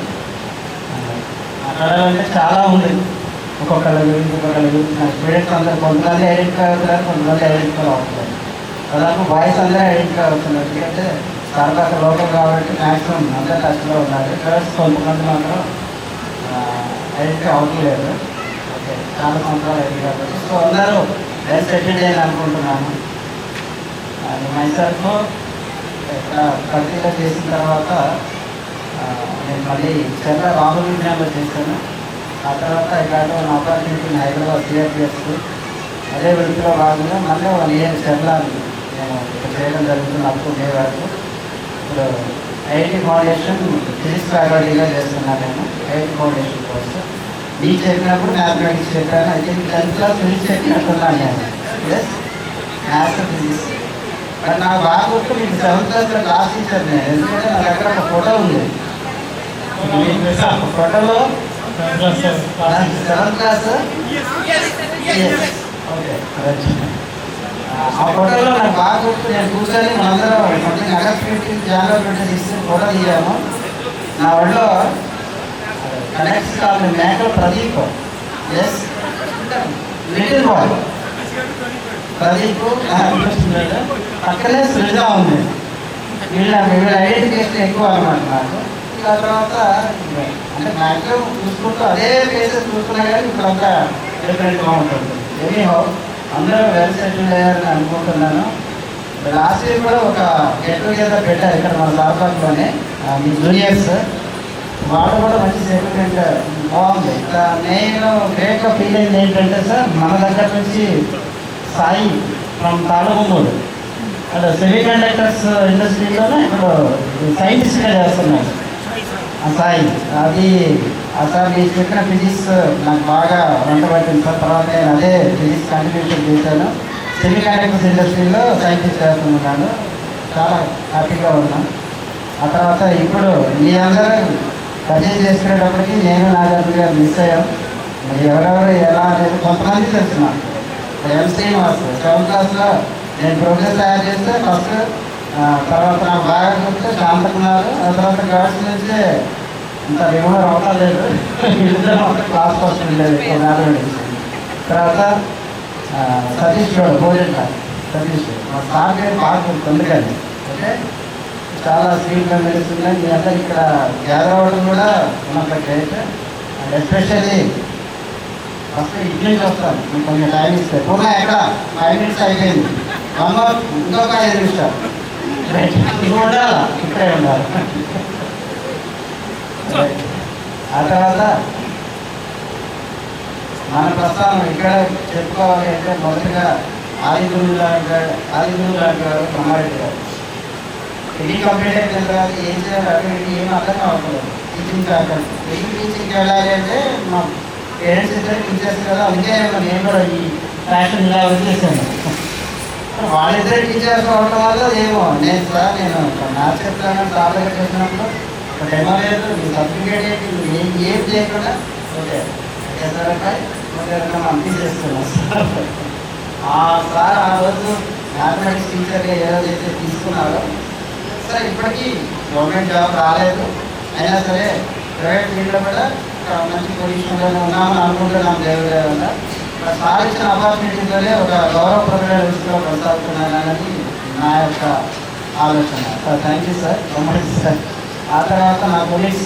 మాట్లాడాలంటే చాలా ఉంది, ఒక్కొక్కళ్ళ గురించి నా స్టూడెంట్స్ అందరూ కొంతమంది ఐడెంటిఫై అవుతున్నారు, కొంతమంది ఐడెంటిఫై అవుతున్నారు. దాదాపు బాయ్స్ అందరూ ఐడెంటిఫై అవుతున్నారు. ఎందుకంటే సరదాక లోకల్ కాబట్టి మ్యాక్సిమం అందరూ టచ్లో ఉన్నారు. గర్ల్స్ కొంతమంది మాత్రం ఐడెంటిఫై అవట్లేదు. ఓకే, చాలా సంవత్సరాలు అయింది కాబట్టి సో అందరూ వెల్ సెటిల్డ్ అయ్యాను అనుకుంటున్నాను. మైసెల్ఫ్ ఇక్కడ పరిచయం చేసిన తర్వాత నేను మళ్ళీ చెర్ల రాహుల్ విజ్ఞానంలో చేశాను. ఆ తర్వాత ఇక్కడ ఆపర్చునిటీ హైదరాబాద్ సిఆర్పిఎస్ అదే వృత్తిలో భాగంగా మళ్ళీ 1 ఇయర్ చెర్ల నేను ఇక్కడ చేయడం జరుగుతుంది అప్ టు మే వరకు. ఇప్పుడు ఐఐటి ఫౌండేషన్ ఫిజిక్స్ ఫ్యాకల్టీగా చేస్తున్నాను నేను. ఐఐటి ఫౌండేషన్ కోర్సు మీకు చెప్పినప్పుడు మ్యాథమెటిక్స్ చెప్పాను. అయితే 10th క్లాస్ ఫిజిక్స్ చెప్పినట్టున్నాను నేను. Plus maths physics. బట్ నాకు బాగా గుర్తు మీకు 7th క్లాస్లో క్లాస్ టీచర్ నేను. ఎందుకంటే నా దగ్గర ఒక ఫోటో ఉంది. ఫోటోలో 7th క్లాస్ ఓకే, ఆ ఫోటోలో నాకు బాగా గుర్తు. నేను కూర్చొని మనందరం నగర్ పెట్టి జానర్ పెట్టి తీసుకుని ఫోటో తీయాము. నా ఒళ్ళో కనెక్ట్ కావాలి Mekal Pradeep, as little boy Pradeep పక్కనే సృజ ఉంది. వీళ్ళ ఐడెంటిఫికేషన్ ఎక్కువ అనమాట నాకు. ఆ తర్వాత అంటే మ్యాక్సిమం చూసుకుంటూ అదే ప్లేసెస్ చూసుకున్నా కానీ ఇప్పుడు అంతా డిఫరెంట్గా ఉంటుంది. ఎనీహౌ అందరూ వెల్ సెటిల్ అయ్యారని అనుకుంటున్నాను. లాస్ట్ ఇయర్ కూడా ఒక గెట్ టుగెదర్ పెట్టారు ఇక్కడ మన సార్బాగ్లోనే, మీ జూనియర్స్. వాళ్ళు కూడా మంచి సెటిల్మెంట్ బాగుంది. ఇక్కడ నేను గ్రేట్గా ఫీల్ అయింది ఏంటంటే సార్, మన దగ్గర నుంచి సాయి ఫ్రమ్ తాళగుమ్మూరు అక్కడ సెమీ కండక్టర్స్ ఇండస్ట్రీలోనే ఇప్పుడు సైంటిస్ట్గా చేస్తున్నాను ఆ సాయి. అది సార్ మీరు చెప్పిన ఫిజిక్స్ నాకు బాగా వంట పట్టింది సార్. తర్వాత నేను అదే ఫిజిక్స్ కంటిన్యూషన్ చేశాను. సెమీ కండక్టర్స్ ఇండస్ట్రీలో సైంటిస్ట్ చేస్తున్నాను. చాలా హ్యాపీగా ఉన్నాను. ఆ తర్వాత ఇప్పుడు మీ అందరూ పరిచయం చేసుకునేటప్పటికి నేను నాగార్జున గారు మిస్ అయ్యాను. మరి ఎవరెవరు ఎలా అనేది కొంతమంది తెలుసు నాకు. శ్రీనివాస్ 7th క్లాస్లో నేను ప్రోగ్రెస్ తయారు చేస్తే ఫస్ట్, తర్వాత నాకు బాగా చూస్తే శాంతకున్నారు. ఆ తర్వాత గర్ల్స్ నుంచి ఇంత రెగ్యులర్ అవట్లేదు, క్లాస్ ఫస్ట్ ఉండేది మ్యాథమెటిక్స్. తర్వాత సతీష్ గౌడ్ భోజన సతీష్ మా సార్ పేరు బాగా అందుకని. ఓకే, చాలా స్వీట్ మెమరీస్ ఉన్నాయి. మీ అందరు ఇక్కడ గ్యాదర్ అవ్వడం కూడా ఉన్నంత great. And especially first English వస్తాను, మీకు కొంచెం టైం ఇస్తే. పూర్ణ ఎక్కడ 5 minutes అయిపోయింది. ఇంకొక 5 నిమిషాలు ఇంకో ఉండాలా, ఇక్కడే ఉండాలి. ఆ తర్వాత మన ప్రస్థానం ఇక్కడ చెప్పుకోవాలి అంటే మొదటిగా ఆదిగురువు లాంటి గారు బ్రహ్మారెడ్డి గారు. డిగ్రీ కంప్లీట్ అయిన తర్వాత ఏం చేయాలి అటు ఇటు ఏం అర్థం అవ్వకూడదు. టీచింగ్ ఫ్యాకల్టీ టీచింగ్కి వెళ్ళాలి అంటే మా పేరెంట్స్ ఇద్దరు టీచర్స్ కదా, అందుకే నేను కూడా ఈ ఫ్యాషన్ ఇలా వచ్చేసాను. వాళ్ళిద్దరే టీచర్స్ అవడం వల్ల ఏమో నేను సార్ నేను మ్యాథ్స్ చెప్తాను సార్ దగ్గర చేసినప్పుడు ఒక డెమో లేదు, మీ సర్టిఫికేట్ ఏంటి, ఏం చేయకుండా ఓకే మనం తీసేస్తున్నాం సార్. ఆ సార్ ఆ రోజు మ్యాథమెటిక్స్ టీచర్గా ఏ రోజు అయితే తీసుకున్నారో సార్ ఇప్పటికీ గవర్నమెంట్ జాబ్ రాలేదు, అయినా సరే ప్రైవేట్ ఫీల్డ్లో కూడా మంచి పొజిషన్లోనే ఉన్నామని అనుకుంటున్నాం దేవుడి వల్ల. సార్ ఇచ్చిన ఆపర్చునిటీలోనే ఒక గౌరవప్రదమైన దృష్టిలో కొనసాగుతున్నానని నా యొక్క ఆలోచన. Sir thank you sir, government sir. ఆ తర్వాత నా కొలీగ్స్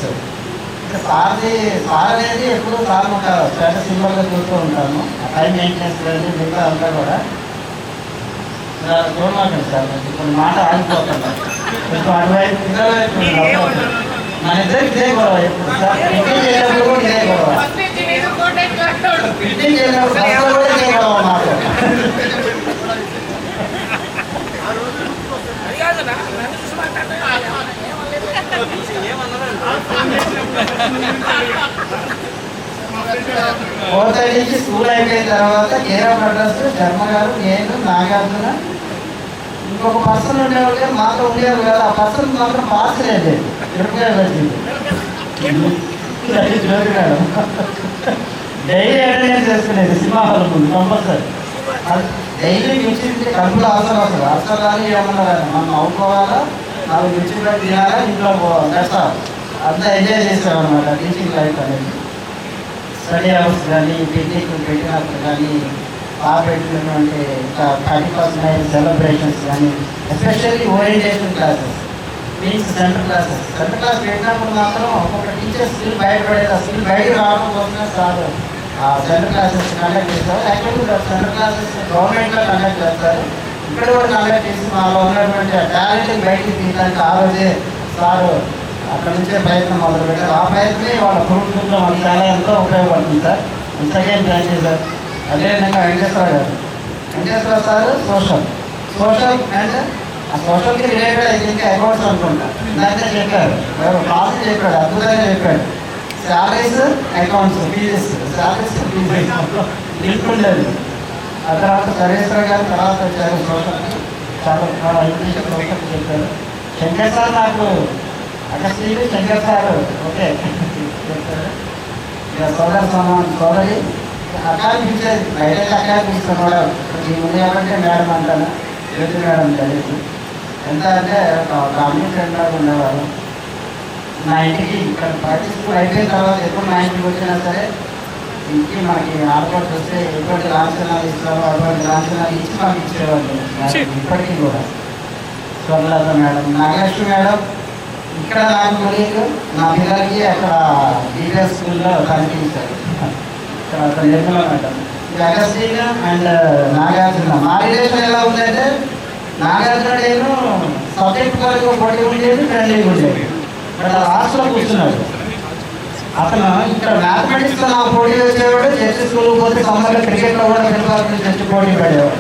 సార్ అనేది ఎప్పుడూ సార్ ఉంటారు, స్టేటస్ సింబల్గా చూస్తూ ఉంటాను. టైం మెయింటెనెన్స్ లేదు మిగతా అంతా కూడా చూడమాకండి సార్. ఇప్పుడు మాట ఆగిపోతుంది, ఇప్పుడు అటువైపు మన ఇద్దరికి ఇదే గొడవ. ఎప్పుడు సార్ చేసేటప్పుడు కూడా ఇదే గొడవ. పిక్నిక్ వెళ్ళినప్పుడు బస్సులో కూడా చేయగలం అన్నమాట. ఫోర్త్ నుంచి స్కూల్ అయిపోయిన తర్వాత కేరా బ్రదర్స్ శర్మ గారు, నేను, నాగార్జున, ఇంకొక పర్సన్ ఉండేవాళ్ళు మాతో ఉండేవారు కదా. ఆ పర్సన్ మాత్రం పాస్ లేదు, తిరుపతి వచ్చింది. డైలీ అటెండెన్స్ చేసుకునేది సినిమా హాల్ ముందు కంపల్సరీ. డైలీ మిర్చి కడుపులో అవసరం అసలు కానీ ఏమన్నా మనం అవుకోవాలా, 4 మిర్చి తినాలా, ఇంట్లో కష్టాలు అంతా ఎంజాయ్ చేసామన్నమాట టీచింగ్ లైఫ్ అనేది. స్టడీ అవర్స్ కానీ పిక్నిక్ పెట్టినప్పుడు కానీ పెట్టినటువంటి 31st నైట్ సెలబ్రేషన్స్ కానీ, especially orientation classes means centre classes. Centre class పెట్టినప్పుడు మాత్రం ఒక్కొక్క టీచర్ స్కిల్ బయటపడేది. ఆ స్కిల్ బయటకు రావడం కోసమే సార్ సెంటర్ క్లాసెస్ కండక్ట్ చేస్తారు. యాక్చువల్లీ సెంటర్ క్లాసెస్ గవర్నమెంట్లో కండక్ట్ చేస్తారు. ఇక్కడ కూడా కండక్ట్ చేసి మాలో ఉన్నటువంటి టాలెంట్ బయటికి తీయడానికి ఆ రోజే సార్ అక్కడ నుంచే ప్రయత్నం మొదలుపెట్టారు. ఆ ప్రయత్నమే వాళ్ళ కుటుంబంలో మనకు చాలా ఎంతో ఉపయోగపడుతుంది sir. Second thank you sir. అదేవిధంగా వెంకటేశ్వర గారు, వెంకటేశ్వర సార్ సోషల్ అండ్ ఆ సోషల్కి రిలేటెడ్ అయితే ఇంకా అకౌంట్స్ అనుకుంటా. ఇందాకే చెప్పారు, క్లాస్ చెప్పాడు, అద్భుతంగా చెప్పాడు. Salaries accounts fees, salaries fees link ఉండేది. ఆ తర్వాత సర్వేశ్వర గారు తర్వాత వచ్చారు సోషల్కి, చాలా ఇంగ్లీష్ సోషల్కి చెప్పారు. శంకర్ సార్ నాకు అగస్త్యులు శంకర్ సార్ ఓకే చెప్పారు. ఇక సోదరి అకాడమీ పిలిచేది, బయట అకాడమీ పిలుస్తున్నాడు. ఈ ముందు ఏమంటే మేడం అంటాను, జ్యోతి మేడం తెలియదు. ఎంత అంటే కమ్యూనిటీ సెంటర్లో ఉండేవారు. నా ఇంటికి ఇక్కడ ప్రతి స్కూల్ అయిపోయిన తర్వాత ఎప్పుడు మా ఇంటికి వచ్చినా సరే ఇంటికి మనకి ఆడపడుతు వస్తే ఎటువంటి లాంఛనాలు ఇస్తారో అటువంటి లాంఛనాలు ఇచ్చి పంపించేవాళ్ళు ఇప్పటికీ కూడా. స్వర్ణలత మేడం, నాగలక్ష్మి మేడం ఇక్కడ నాకు తెలియదు, నా పిల్లలకి అక్కడ డీటెయిల్స్ స్కూల్లో కనిపించారు. ఇక్కడ Nirmala madam, Augustine and Nagarjuna. మా రిలేషన్ ఎలా ఉందంటే నాగార్జున నేను సబ్జెక్ట్ వరకు పోటీ ఉండేది, ఫ్రెండ్లీగా ఉండేది. ఇక్కడ లాస్ట్లో కూర్చున్నాడు అతను. ఇక్కడ మ్యాథమెటిక్స్లో నా పోటీ వచ్చేవాడు. చర్చి స్కూల్కి పోతే సమ్మర్లో క్రికెట్లో కూడా పెద్దవాళ్ళు చర్చి పోటీ పడేవాడు.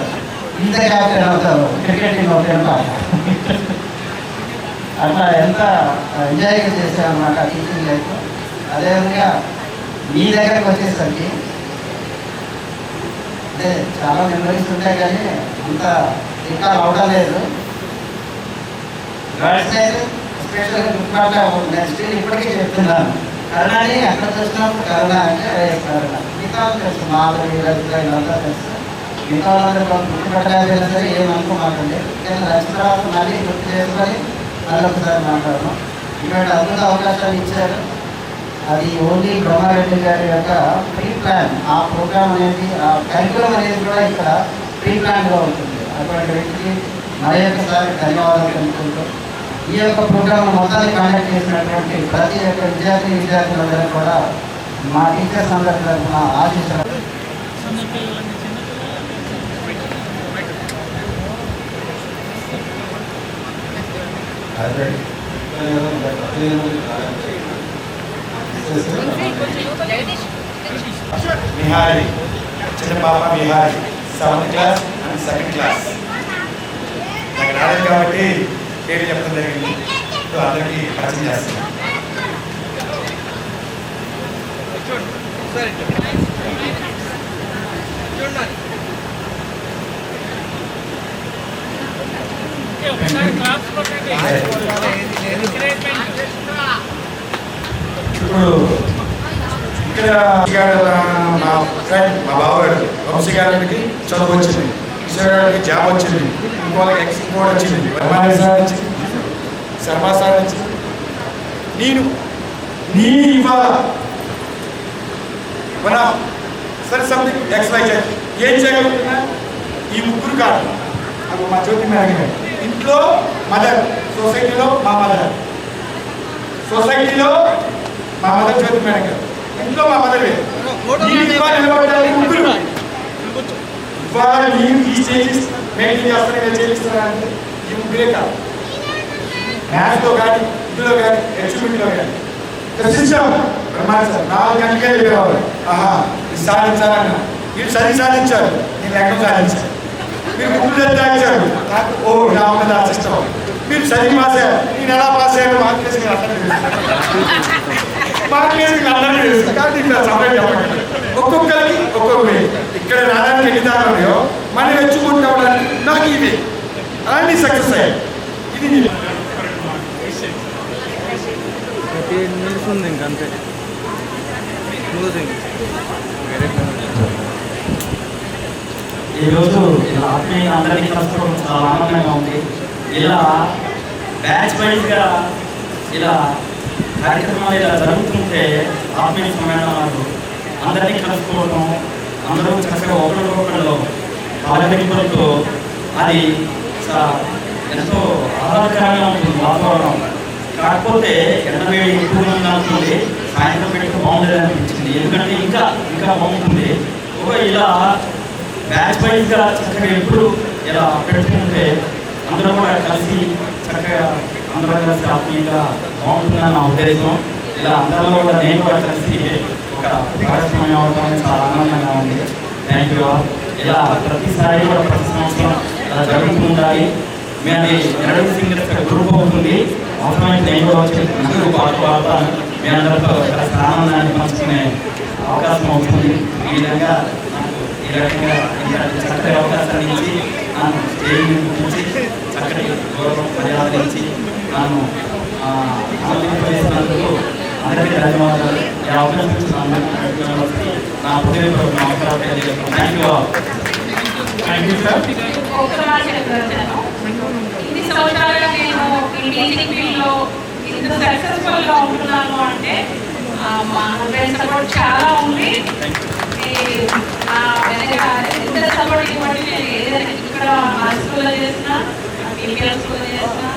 ఇంత క్యాప్టెన్ అవుతారు క్రికెట్ టీమ్ అవుతారు. అట్లా ఎంత ఎంజాయ్గా చేశారన్నమాట టీచింగ్ లైఫ్. అదేవిధంగా మీ దగ్గరకు వచ్చేసరికి అంటే చాలా మెమరీస్ ఉంటాయి కానీ అంత ఇంకా అవడం లేదు. గర్ల్స్ అయితే ఎస్పెషల్గా గుర్తుపట్ట నెక్స్ట్ ఇప్పటికీ చెప్తున్నాను. కరుణని ఎక్కడ చూసినప్పుడు కరుణ అంటే కరుణ. మిగతా తెలుసు, మాధవి రజిత ఇదంతా తెలుసు. మిగతా వాళ్ళందరూ గుర్తుపట్టలేకపోయినా సరే ఏమనుకోమాకండి. కానీ రచన తర్వాత మళ్ళీ గుర్తు చేసుకొని మళ్ళీ ఒకసారి మాట్లాడడం. ఇటువంటి అద్భుత అవకాశాలు ఇచ్చారు. అది ఓన్లీ బ్రహ్మారెడ్డి గారి యొక్క ప్రీ ప్లాన్. ఆ ప్రోగ్రామ్ అనేది, ఆ కరికులం అనేది కూడా ఇక్కడ ప్రీ ప్లాన్గా ఉంటుంది. అటువంటి వ్యక్తికి మరి ఒకసారి ధన్యవాదాలు తెలుపుకుంటూ ఈ యొక్క ప్రోగ్రామ్ మొత్తాన్ని కండక్ట్ చేసినటువంటి ప్రతి ఒక్క విద్యార్థులందరూ కూడా మా టీచర్స్ అందరి తరఫున ఆశించారు. విహారీ, చిన్న పాప Vihari, 7th class and 2nd class. నాకు రాలేదు కాబట్టి పేరు చెప్పడం జరిగింది. అందరికీ పరిచయం చేస్తాను. ఇప్పుడు ఇక్కడ మా ఫ్రెండ్, మా బావగారు వంశీ గారికి చదువు వచ్చింది, కిషోర్ గారికి జాబ్ వచ్చింది, ఇంకోళ్ళకి ఎక్స్పోర్ట్ వచ్చింది, వర్మాని సార్ వచ్చింది, శర్మా సార్ వచ్చింది. నేను ఇవాళ సరే సంథింగ్ XYZ ఏం చేయగలుగుతున్నా ఈ ముగ్గురు కాదు. అప్పుడు మా జ్యోతి మేడం గారు ఇంట్లో మదర్, సొసైటీలో మా మదర్, సొసైటీలో మా మదర్ జ్యోతి మేడం గారు, ఇంట్లో మా మదర్ నిలబడ్డారు ముగ్గురు. ఇవాళ నేను ఈ చేంజెస్ మెయింటైన్ చేస్తాను, చేయిస్తున్నానంటే ఈ ముగ్గురే కాదు. మ్యాథ్స్లో కానీ, ఇందులో కానీ, హెచ్మెంట్లో కానీ చర్చించాం. బ్రహ్మాండ సార్ 4 గంటలకే వెళ్ళేవారు. ఆహా సాధించాలన్నా వీళ్ళు చదివి సాధించారు, నేను లెక్కలు సాధించాను. మీరు ముగ్గురు సాధించారు, నాకు ఓ నా ఉన్నది ఆ సిస్టమ్. మీరు చదివి పాస్ అయ్యారు, నేను ఎలా పాస్ అయ్యారు మార్కేసి మీరు అందరికీ తెలుసు కాబట్టి ఇట్లా సమయం చెప్పండి. ఒక్కొక్కరికి ఒక్కొక్కరి ఇక్కడ రావడానికి ఎన్ని దారులు ఉన్నాయో మనం మెచ్చుకుంటామని నాకు ఇది అలాంటి సక్సెస్ అయ్యాయి. ఇది నిలుస్తుంది ఇంకంతే. ఈరోజు ఇలా ఆత్మీయంగా అందరినీ కలుసుకోవడం చాలా ఆనందంగా ఉంది. ఇలా బ్యాచ్ వైజ్గా ఇలా కార్యక్రమాలు ఇలా జరుగుతుంటే ఆత్మీయ సమ్మేళనాలు అందరినీ కలుసుకోవడం, అందరూ చక్కగా ఒకరికొకళ్ళు పాల్గొనడంతో అది ఎంతో ఆహ్లాదకరంగా ఉంటుంది వాతావరణం. కాకపోతే ఎండవేడి ఎక్కువగా ఉంటుంది, సాయంత్రం పెట్టి బాగుండేది అనిపించింది. ఎందుకంటే ఇంకా ఇంకా బాగుంటుంది. ఇలా బ్యాచ్ వైజ్గా చక్కగా ఎప్పుడు ఇలా పెట్టుకుంటే అందరూ కూడా కలిసి చక్కగా అందరూ కలిసి ఆత్మీయంగా బాగుంటుందని నా ఉద్దేశం. ఇలా అందరిలో కూడా నేను కూడా కలిసి ఒక కార్యక్రమం అవ్వడం చాలా ఆనందంగా ఉంది. Thank you. ఇలా ప్రతిసారి కూడా ప్రతి సంవత్సరం ఇలా జరుగుతుండాలి. మీది ఎనర్జీ సింగర్స్ గ్రూప్ అవుతుంది. అవసరమైతే నేను కూడా వచ్చి అందరూ పాడతాను. మీ అందరితో ఆనందాన్ని పంచుకునే అవకాశం అవుతుంది. ఈ విధంగా నాకు ఈ రకంగా చక్కటి అవకాశాన్ని ఇచ్చి నన్ను స్టేజ్ నుంచి చక్కటి గౌరవం మర్యాద ఇచ్చి నన్ను ఆనందింపజేసినందుకు అందరికీ ధన్యవాదాలు. ఈ అవకాశం ఇచ్చిన అందరికీ నా హృదయపూర్వక నమస్కారాలు తెలియజేస్తాను. Thank you. Thank you sir. ఇన్ని సంవత్సరాలుగా నేను ఈ టీచింగ్ ఫీల్డ్లో ఇంత సక్సెస్ఫుల్గా ఉంటున్నాను అంటే మా హస్బెండ్ సపోర్ట్ చాలా ఉంది. ఎంత సపోర్ట్ ఇవ్వండి, నేను ఏదైనా ఇక్కడ మా స్కూల్లో చేసినా, పిపిఎల్ స్కూల్లో చేసినా,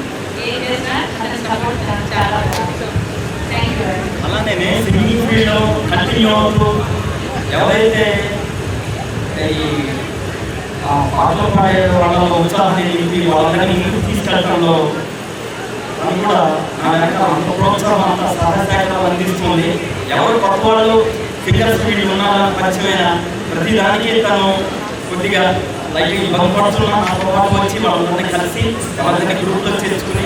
ఏం చేసినా అది సపోర్ట్ చాలా థ్యాంక్ యూ. అలానే సింగింగ్ ఫీల్డ్లో కంటిన్యూ అవుతూ ఎవరైతే ఈ పాటలు పాడే వాళ్ళలో ఉత్సాహాన్ని నింపి వాళ్ళని ముందుకు తీసుకెళ్ళడంలో తను కూడా నా వెనక అంత ప్రోత్సాహం, అంత సహాయకాలు అందిస్తుంది. ఎవరు కొత్త వాళ్ళు సింగర్స్ ఫీల్డ్ ఉన్నారని పరిచయమైన ప్రతి దానికి తను కొద్దిగా లైక్ ఇబ్బంది పడుతున్నా నాతో పాటు వచ్చి వాళ్ళందరినీ కలిసి వాళ్ళందరినీ గ్రూప్లో చేర్చుకుని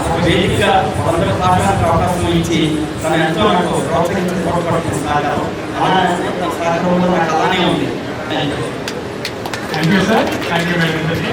ఒక వేదికగా వాళ్ళందరూ పాడడానికి అవకాశం ఇచ్చి తను ఎంతో నాకు ప్రోత్సహించి తోడ్పడుతుంది సహకారం. సహకారం నాకు అలానే ఉంది. Thank you sir. Thank you very much.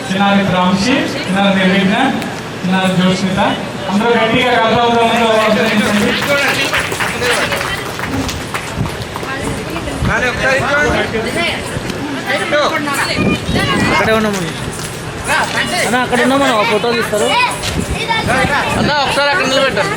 చిన్నారి రాంశి, చిన్నారి నిర్విఘ్న, చిన్నారి జ్యోత్స్మిత, అందరూ గట్టిగా కలపడంలో అక్కడే ఉన్నాము అన్న, అక్కడ ఉన్నామన్నా ఫోటో తీస్తారు అన్న, ఒకసారి అక్కడ నిలబెట్టారు.